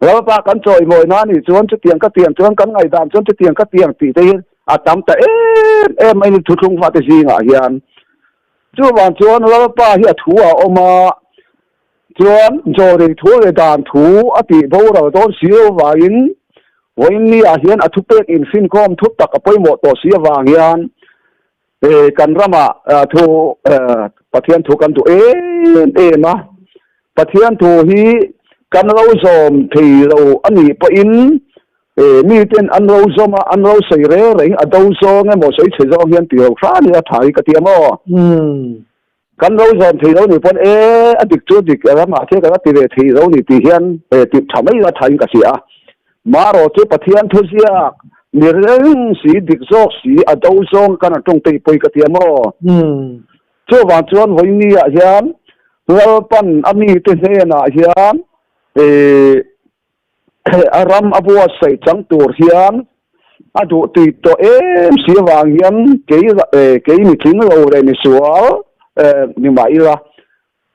lo pa kan choi moi na ni chuan chu tiang ka tiang chuan kan ngai dan chuan chu tiang ka tiang ti te a tam ta em ai thu thung fa te si nga hian chu wan chuan lo pa hi a thu a oma chuan zo de thu le dan thu a ti bo ro don si wa in hoin ni a hian a thu pek in fin kom thu tak a poi mo to si wa hian kan rama thu pathian thu kan tu ma pathian thu hi kan lo som thei ro ani pa in mi ten an ro zoma an ro sei re a do so nge mo sei che zo hian ti ro kha ni a thai ka ti mo kan ro zom thei ro ni pon a dik chu dik ra ma the ka ti re thei ro ni ti hian ti thamai la thai ka sia ma ro chu pathian thu sia ni reng si dik zok si a do song kan tong te poi ka ti mo chu wa chuan hoi ni a hian lo pan ami te he na hian aram abua sei chang tur hian adu ti to em siwang hian ke ni thing lo re ni sual ni mai la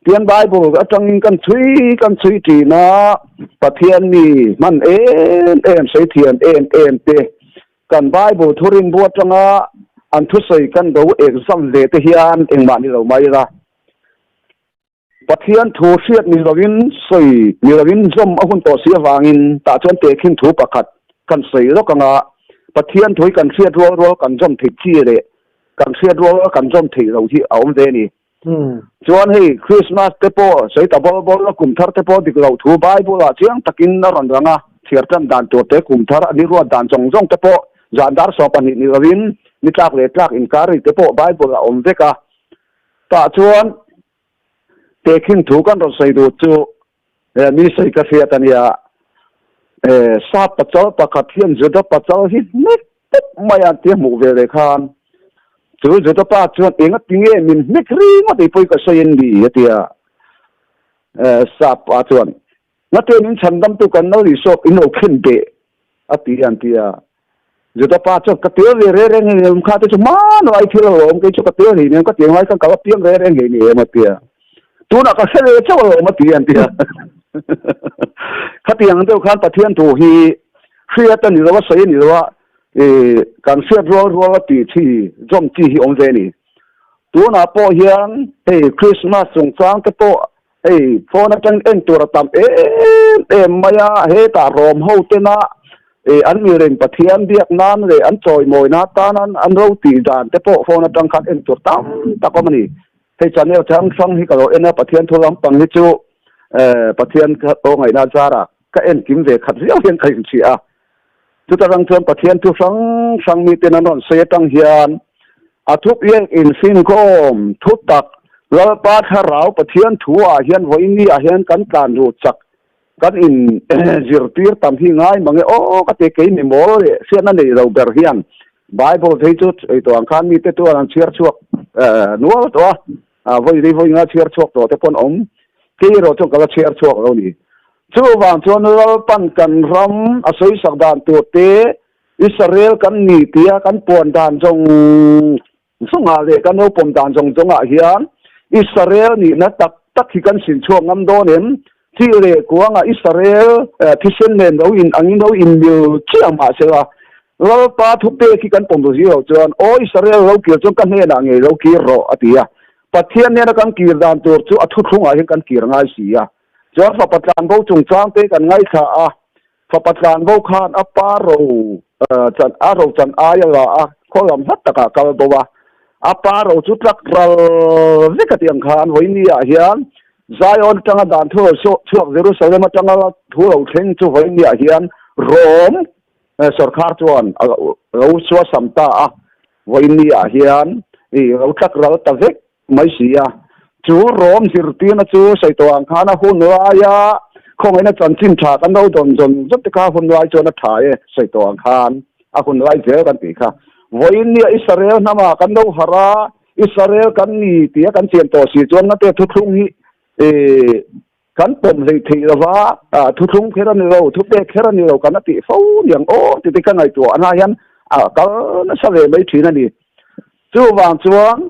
tian bible atang kan chui ti na pathian ni man em sei thian em te kan bible thurin bu atanga an thu sei kan do exam le te hian engma ni lo mai la pathian thu siat ni lovin sei ni lovin zom ahun to siwangin ta chuan te khin thu pakhat kan sei ro kanga pathian thui kan siat ro kan zom thik chi le kan siat ro kan zom thik lo hi aum ve ni chuan hei Christmas te po sei ta bol kum thar te po dik lo thu bible la chiang takin na ran ranga thiar tan dan to te kum thar ani ro dan jong te po zandar so pan ni lovin ni tlak le tlak in kari te po bible la om ve ka ta chuan te khin thu kan ro sei do chu mi sei ka fiat ania sa pachal pakhat hian juda pachal hi mek maya te mu ve le khan chu juda pa chuan enga tinge min mek ri ma te poi ka soyen di atia sa pa chuan na te nin chandam tu kan no ri so ino khin be atian tia juda pa chu ka te re re nge um kha te chu ma no ai thilo om ke chu ka te ri ne ka te ngai ka piang re nge ni ma tia tu na ka se le chu ma tian tia khati ang do khan pathian tu hi khria ta ni lo sei ni lo kan sia ro ti thi zom chi hi ong ve ni tu na po hian Christmas sung chang te po phone tang en tur tam maya he ta rom ho te na an mi ren pathian biak nan le an choi moi na ta nan an ro ti dan te po phone tang khat en tur tam ta ko mani he channel chang sang hi ka lo en pathian tholam pang hi chu pathian ka o ngai na zara ka en kim ve khat riau hian khai chi a tu ta rang chuan pathian tu sang mi te nan se tang hian a thup yang in sin kom thu tak la pa tharau pathian thu a hian voini a hian kan kan ru chak kan in zirtir tam hi ngai mangi o ka te ke ni mo le sia na nei ro ber hian bible thei chu to ang khan mi te tu an chiar chuak nual to voi nga chiar chuak to te pon om ke ro chu ka chiar chuak lo ni chu wang chuan ro pan kan ram a soi sak dan tu te Israel kan ni tia kan pon dan jong sunga le kan no pom dan jong a hian Israel ni na tak hi kan sin chuak ngam do nem thi le kuanga Israel thisen nen do in angin do in bil chiang ma se la lo pa thu pe ki kan pom do ji ho chuan o Israel lo ki chu kan he na nge lo ki ro atia pathian ne na kan kir dan tur chu athu thunga hi kan kir ngai sia chuan fa patlan bo chung chang te kan ngai kha a fa patlan bo khan a pa ro chan aya la a kholam hat taka kal bo wa a pa ro chu trak ral vikatiang khan hoini a hian Zion tanga dan thu chuak Jerusalem tanga thu lo thleng chu hoini a hian Rom sarkar chuan lo chua samta a hoini a hian lo trak ral ta vek mai sia chu rom zirtin chu saitawang khana hunwaya khongaina chanchin tha kan do don jot ka hunwai chona thae saitawang khan a hunwai je kan ti kha voin ni Israel nama kan do hara Israel kan ni tia kan chen to si chon na te thu thung hi kan pom le thei lawa thu thung khera ni lo thu pe khera ni lo kan ti fo yang o ti kan ai to ana yan ka na sa le mai thina ni chu wang chuang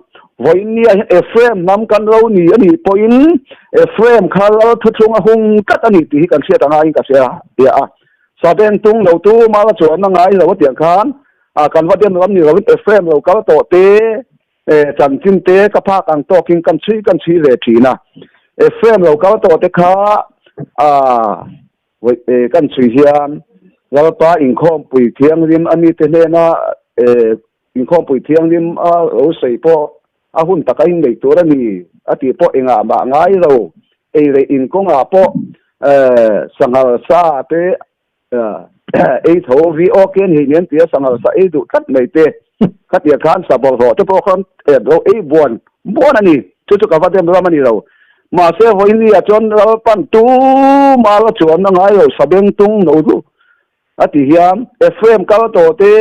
voin ni Ephraim nam kan lo ni ani point Ephraim khala thu thung a hung kat ani ti kan sia ta ngai ka sia ya sa ben tung lo tu ma la chuan na ngai lo tiang khan kan wa den lam ni lo Ephraim lo ka to te chan chin te ka pha kang to king kan chi le thina Ephraim lo ka to te kha kan chi hian la pa in khom pui thiang rim ani te le na in khom pui thiang rim a lo sei po a hun takai nei turani ati po enga ma ngai lo le in konga po sangal sa te tho vi o ken hi nen tia sangal sa du kat nei te kat ya khan sa bol ho te po khan do bon ani chu ka va dem ra mani lo ma se hoini a chon ra pan tu ma la chuan na ngai lo sabeng tung no du ati hiam Ephraim ka to te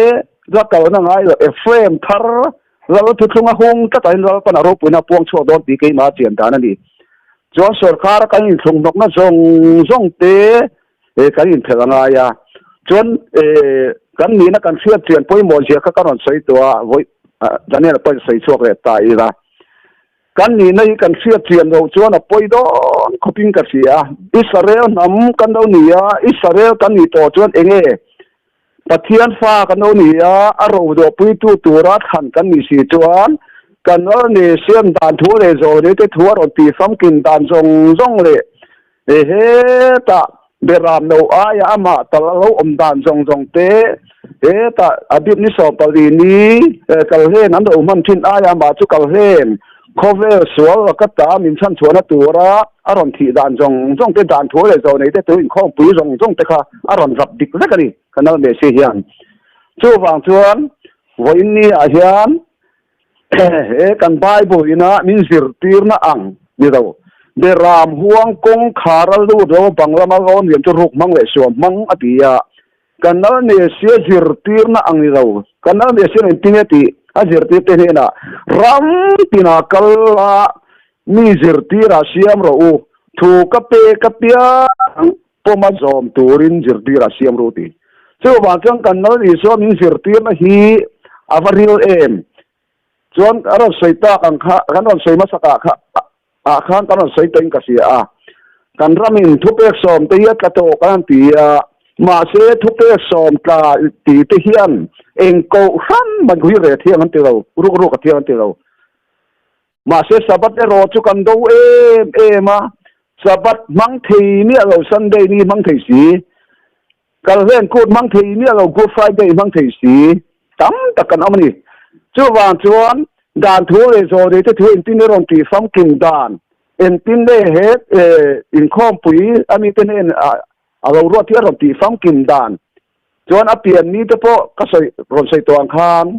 ra ka na ngai lo Ephraim thar la thu thunga hung ta tai ra pan ro puna puang cho don ti ke ma chian dan ani jo sarkar kan thung nok na zong te kan in thela nga ya chuan kan ni na kan fiat chian poi mo sia ka karon sei to a voi daniel poi sei chuak le ta ira kan ni nei kan fiat chian ro chuan a poi do khoping ka sia Israel nam kan do ni ya Israel kan ni to chuan enge pathian fa kan do ni ya a ro do pui tu tura khan kan ni si chuan kan ở nè xem đàn thua để rồi để cái thua rồi thì phong kinh đàn rong rong lệ để hết ta để làm đầu ai mà ta lâu đàn rong rong té hết ta à biết ní sầu bảo đi ní cầu hên nắm đầu mình trên ai mà chú cầu hên cover số là các ta mình chăn chúa nó tua ra à rồi thì đàn rong rong cái đàn thua để rồi này cái tụi không bùi rong rong thế cả à rồi gặp địch rất cái gì cái nào để xây hiện chú vàng chuan với ní à hiện kan Bible ina min zirtir na ang ni daw de ram huang kong kharal do do banglama gon yem chu ruk mang le so mang atia kan na ne sia zirtir na ang ni daw kan na ne sia tineti a zirtir te na ram tina kala mi zirtira siam ro u thu ka pe ka pia poma zom turin zirtira siam ro ti so ba chang kan na ni so min zirtir na hi avaril em chuan ara soita kan kha kan on soima saka kha a khan kan on soita in kasia a kan ramin thupek som te ya kato kan ti ma se thupek som ka ti te hian eng ko khan man hui re thiang an te lo ru ka thiang an te lo ma se sabat e ro chu kan do ma sabat mang thei ni lo sunday ni mang thei si kal ven kut mang thei ni lo good friday mang thei si tam ta kan amani chú vàng chuan đàn thua để rồi để cho thua tin rồi thì phong kinh đàn em tin để hết in khom pui anh tin en à lâu rồi thì rồi thì phong kinh đàn chuan áp tiền ní cho po các sợi rồi sợi toàn khan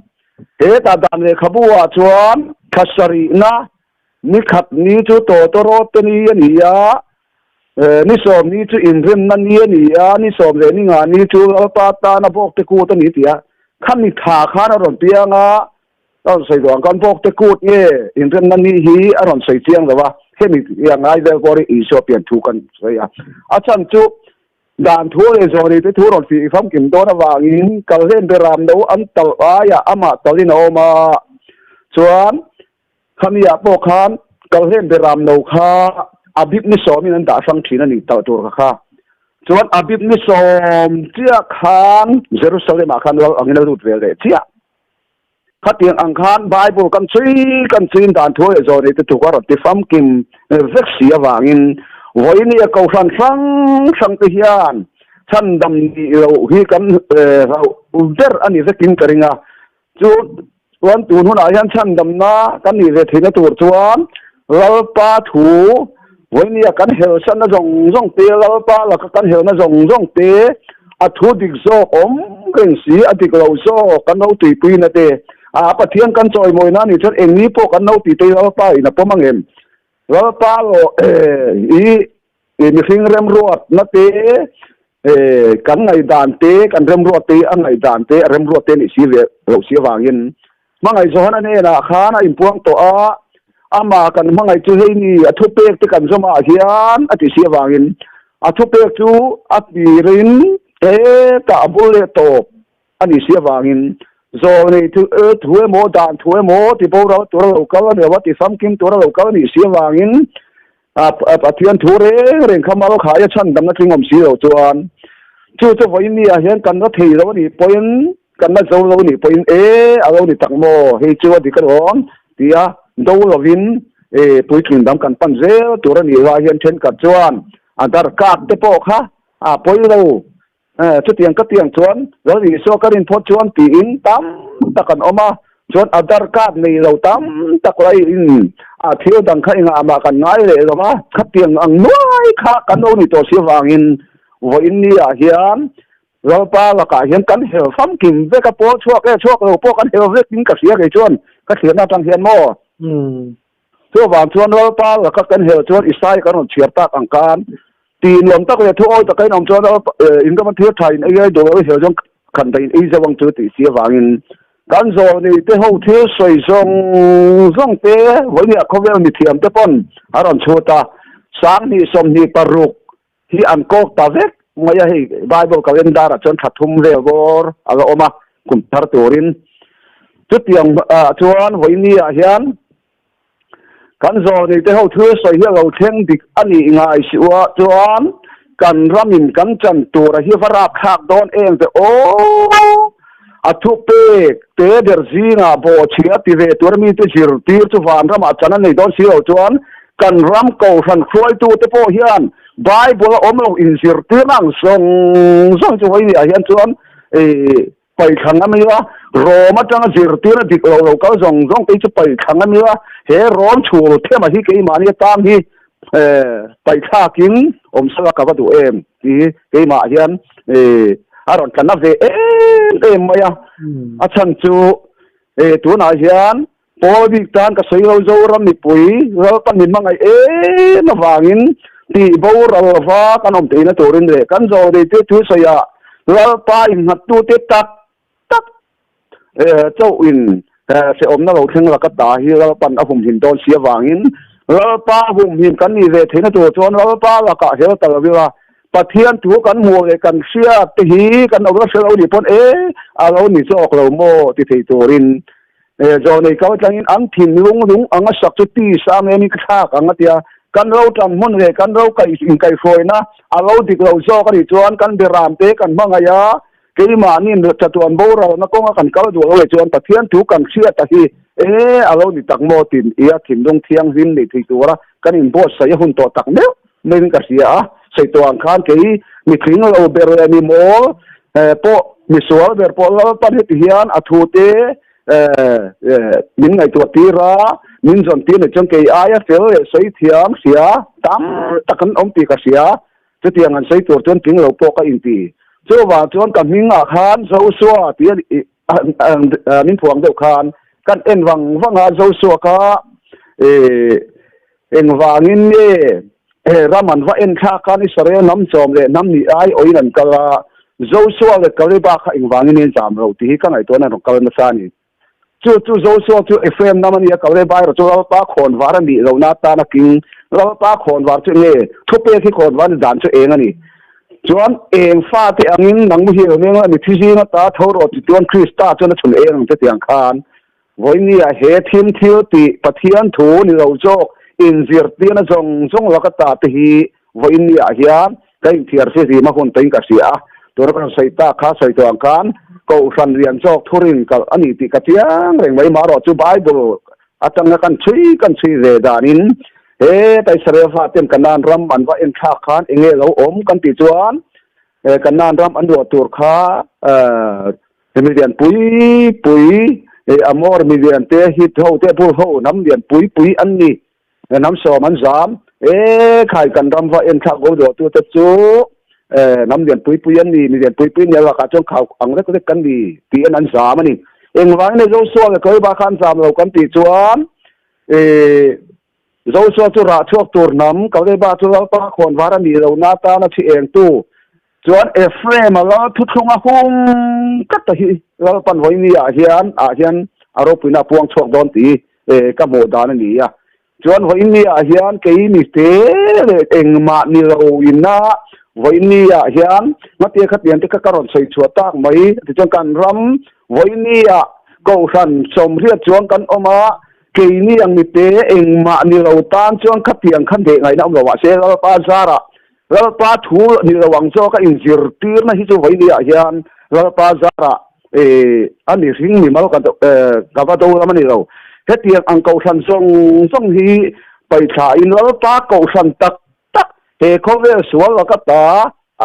hết đàn để khabua chuan khasari na ní khát ní chú to rồi tên ní ni ya ní som ní chú in ren na ni ya ní som le ní ngà ní chú pa ta na bok te ku ta ní tia khăn ní thà khan rồi tia ngaเราใส่ดวงกันพวกตะกูดเนี่ยอินเทอร์นั่นนี่ฮีอารมณ์ใส่เจียงแต่ว่าเห็นอย่างไรเดี๋ยวก็ได้อีชอบเปลี่ยนทุกันใช่ไหมอาจารย์จุด่านทั่วเลยส่วนนี้ที่ทั่วรถไฟฟ้ากินตัวระหว่างนี้ก็เล่นไปรำดูอันตรายอามาตอลินอมาส่วนขมีอาโปคันก็เล่นไปรำดูข้าอาบิบนิสอมีนันด่าฟังทีนั่นนี่ต่อตัวข้าส่วนอาบิบนิสอมเจ้าขันเยรูซาเล็มอาขันเราอันนี้เราดูเวลเลยเจ้าขัดเตียงอังคารไบเบิลกันซีนด่านทั่วเลยส่วนนี้ที่ถูกว่ารถไฟฟ้ากินเวกเสียวางินวันนี้ก็ฟังที่เฮียนฉันดำนี่เราฮีกันเราเดอร์อันนี้จะกินกันยังจุดวันตูนหัวหน้ายันฉันดำนะกันนี่จะทิ้งตัวจวนเราป้าถูวันนี้กันเหี่ยวฉันน่ะจงเตะเราป้าเรากันเหี่ยวน่ะจงเตะอัฐูดิกโซเก่งสีอดิกเราโซกันเอาตีปีนั่นเตะปะเทียงกันจอยมวยนั่นนี่ฉันเองนี่พวกกันเอาตีเตะเราป้าอีน่ะพวกมังเอ็มเราป้าเรามีสิ่งเริ่มรวดนั่นเตะกันไงด่านเตะกันเริ่มรวดเตะอันไงด่านเตะเริ่มรวดเตะนี่สีเราเสียวางินมังไงโซฮันนี่นะข้าน่ะอินพวงตัวอามากันมังไงจูเฮนี่อัทุเปกที่กันสมาเฮียนอัติเสียวางินอัทุเปกจูอัตบีรินตาบุเลโตอันนี้เสียวางินโซนี่ถัวโมดานถัวโมที่พวกเราตัวเราเขาเนี่ยว่าที่ซ้ำกินตัวเราเขานี่เสียวางินปะเทียนทัวเร่งเข้ามาแล้วขายชั้นดำนักชิงอมสีเราจวนจู่จะวันนี้เห็นกันก็ทีแล้วนี่ปอยกันมาโซเรานี่ปอยเรานี่ตักโมเฮจัวดีกันร้อนที่ดูเราวินปุยกินดำกันปั้นเซลตัวนี้ว่าเห็นเช่นกับจวนอันตรกาดเตปอกฮะปอยเราชุดเตียงก็เตียงจวนแล้วนี่โซกันอินพอจวนตีอินตั้มตะกันออกมาจวนอันตรกาดนี่เราตั้มตะไคร้อินเที่ยวดังข้างอามากันง่ายเลยหรอวะขัดเตียงอังน้อยข้ากันโน่นนี่ตัวเสียวางินวันนี้เฮียนเราป้าละกาเฮียนกันเหี่ยวซ้ำกินเวกโปช่วงเราพวกกันเหี่ยวเวกินกับเสียกันจวนก็เสียหน้าทางเฮียนโม่ทั่วบางจวนเราป้าละกันเหี่ยวจวนอิสไซกันเฉียบตาอังการตีนลมตะเลยทั่วตะไคร้น้องจวนเราอินก็มันเที่ยวไทยไอ้ยัยดูเหี่ยวจงขันไปอีจะวังจุดตีเสียวางินกันโซนี่ที่เขาเที่ยวสวยทรงเตะวันนี้เขาเรียกมีเทียมเตะปนอารมณ์ชัวตาสางนี่สมนี่ปรุกที่อันโกตาเวก ngay hi Bible calendar chon thathum ve gor aga oma kum thar turin chút tiếng chuan với ni à hiền kan zo ni te ho thu soi hi lo theng dik ani ngai siwa chuan kan ramin kan chan tur hi varap khak don eng te o athu pe te der zina bo chia ti ve tur mi te jir tir chu van ram achana nei don si lo chuan kan ram ko ran khoi tu te po hian Bible om lo in jir tir nang song chu với ni à hiền chuan pai khang amira roma tang jir tir dik lo ka zong te chu pai khang amira he rom chul thema hi ke mani tam hi pai kha king om sala ka ba du em hi ke ma hian aron kana ve maya a chan chu tu na hian podi tan ka sei lo zo ram ni pui ro pan min mangai na wangin ti bo ral va kanom te na torin re kan zo de te tu saya ral pa in hat tu te tak châu in sẽ ôm nó đầu tiên là cái tà hi là pan ở vùng hiền đôn xía vàng là pa vùng hiền cắn gì về thế nóตัวcho nó pa là cả thế là vì là bắt thiên chú cắn mua cái cắn xía thì hi cắn đầu nó sẽ lâu đi pon lâu đi cho lâu mô thì thấyตัวrin rồi này cáo chẳng in ăn thìn lung ăn sắc chút tí sang em cái khác ăn cái tia cắn lâu trăm môn về cắn lâu cái phôi na lâu đi lâu cho cái đi cho ăn cắn bị làm thế cắn mang ai cái mà nhìn được chặt tuần bố rồi nó có cái câu đùa rồi cho anh ta thiên chú cần xưa ta thì alo đi tặng mô tin ia thiên đông thiên vinh để thì tôi ra cái nhìn bố xây hôn tổ tặng nếu mình cái gì á xây toàn khan cái mình khinh lâu bề rồi mình mô bộ mình số bề bộ lâu pan hết hiền à thu tế mình ngày tuổi tira mình dọn tiền ở trong cái ai phèo xây thiam xía tam tắc ông tì cái xía cái tiền anh xây tuổi chân tiếng lâu bộ cái in tì cho và cho cảm hình à khan dấu xua tiếng mình phuang đâu khan kan en wang wanga zo so ka en wangin raman wa en kha kan isare nam chom le nam ni ai oinan kala zo so le kale ba kha en wangin en jam ro ti ka ngai to na ro kal na sa ni chu zo so chu fm namani ya kale ba ro chu pa khon waran ni ro na ta na king ro pa khon war chu nge thu pe ki khon war dan chu eng ani chuan eng fa te angin nang mu hi ro menga ni thiji na ta thoro ti tuan krista chu na chun eng te tiang khan với ni à hệ thiên thiếu tị bát thiên thủ ni lâu cho in diệt tiền zong là cái ta thì với ni à hiền cái thiệt sự gì mà còn tính cả gì à tôi nói xây ta khá xây toàn can cậu phần riêng cho thurin cái anh tị cái tiếng rồi mấy mà rồi chú Bible à chẳng là căn suy về đàn tại sao phải tìm cái nan ram ăn và in khắc khan nghe lâu ốm căn tị chuan cái nan ram ăn đồ tuột khá mình điện pui amor million te hit ho te pu ho nam lian pui an ni nam so man zam khai kan ram va en thak go do tu ta chu nam lian pui an ni lian pui ne wa ka chong khau ang le ko kan ni ti an zam ani eng wang ne zo so le koi ba khan zam lo kan ti chuan zo so chu ra chuak tur nam ka le ba chu pa khon war ani lo na ta na thi eng tu chuan frame ala thu thunga hung kat ta hi la pan voi ni a hian aro pina puang chok don ti ka mo dan ni ya chuan voi ni a hian ke ni te eng ma ni lo ina voi ni a hian ma te khat yan te ka karon sei chua tak mai ti chang kan ram voi ni a ko ran som ria chuan kan oma ke ni ang ni te eng ma ni lo tan chuan khat tiang khan de ngai na lo wa se la pa zara la pa thu ni lo wang cho ka in zir tir na hi chu voi ni a hian la pa zara ani ring ni mal kan ka ba do la ni lo he tiang ang ko san song hi pai tha in la pa ko san tak he ko ve sual la ka ta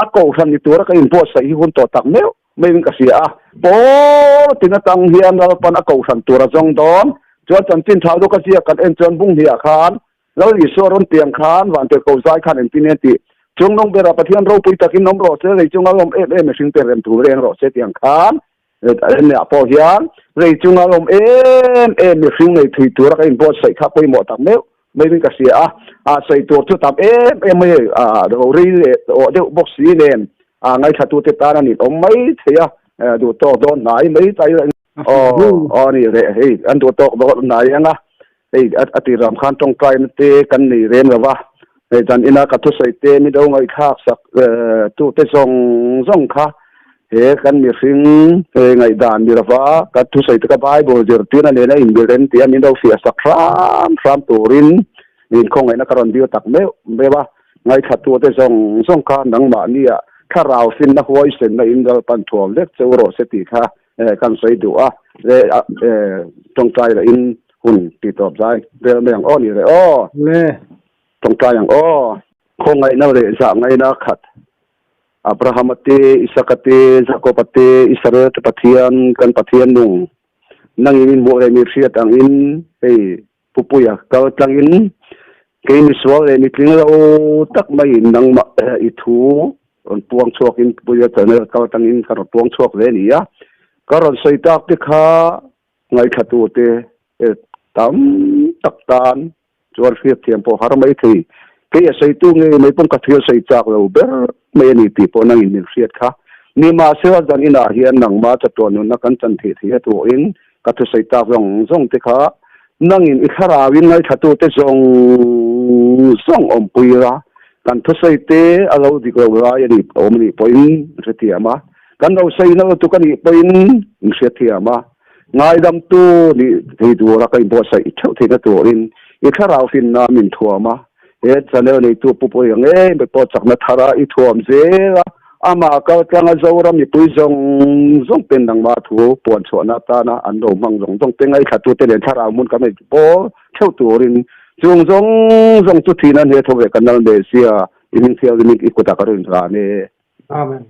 a ko san ni tur ka in po sai hun to tak meu mai ka sia po tina tang hian la pan a ko san tur jong don chuan chan tin thau do ka sia kan en chon bung hi a khan lo ri so ron tiang khan wan te ko zai khan en tin ti chung nong bera pathian ro pui takin nom ro se lei chung alom machine te rem tu reng ro se tiang khan ne apo hian lei chung alom machine nei thui tur ka in bo sai kha poi mo tak meu mai ka sia a sai tur chu tam mai ro ri o de box si nen ngai thatu te ta na ni om mai thea du to don nai mai tai ni re hei an du to do nai anga hei ati ram khan tong trai te kan ni rem lawa dan ina ka thu sai te mi do ngai khak sak tu te zong kha he kan mi hring ngai dan mi rawa ka thu sai te ka bible jer tina le na in beren ti mi do fia sak ram turin in khong ai na karon dio tak me ba ngai kha tu te zong kha nang ma ni a kha raw sin na huai sen na in dal pan thuam lek chewro se ti kha kan sai du a tong trai la in hun ti top zai de meng o ni le o le tong trai yang o khong ngai na le sa ngai na khat Abraham ate Isaac ate Jacob ate Israel te pathian kan pathian nung nang in mo le mi riat ang in pupuya ka tlang in ke ni swal le ni tling o tak mai nang ma I thu on puang chuak in puya tane ka tang in ka puang chuak le ni ya karon sei tak te kha ngai khatu te tam tak tan chuar fiat thiam po har mai thi ke ya sei tu nge mai pon ka thio sei chak lo ber mai ni ti po nang in fiat kha ni ma se wa dan ina hian nang ma cha ton na kan chan thi tu in ka thu sei tak zong te kha nang in ikhara win ngai khatu te zong om puira kan thu sei te alo di ko ra ya ni om ni point retiama kan lo sei na tu kan ni point retiama ngai dam tu ni thei du ra kai bo sai thau thei na tu in ikhara fin na min thuama he chale ni tu pu yang be po chak na thara I thuam je ama ka tanga zawra mi pui zong pen dang ma thu pon chona ta na an do mang zong te ngai khatu te le thara mun ka me po thau tu rin zong tu thina he tho ve kanal de sia in fiel ni ko ta ka rin ra ne amen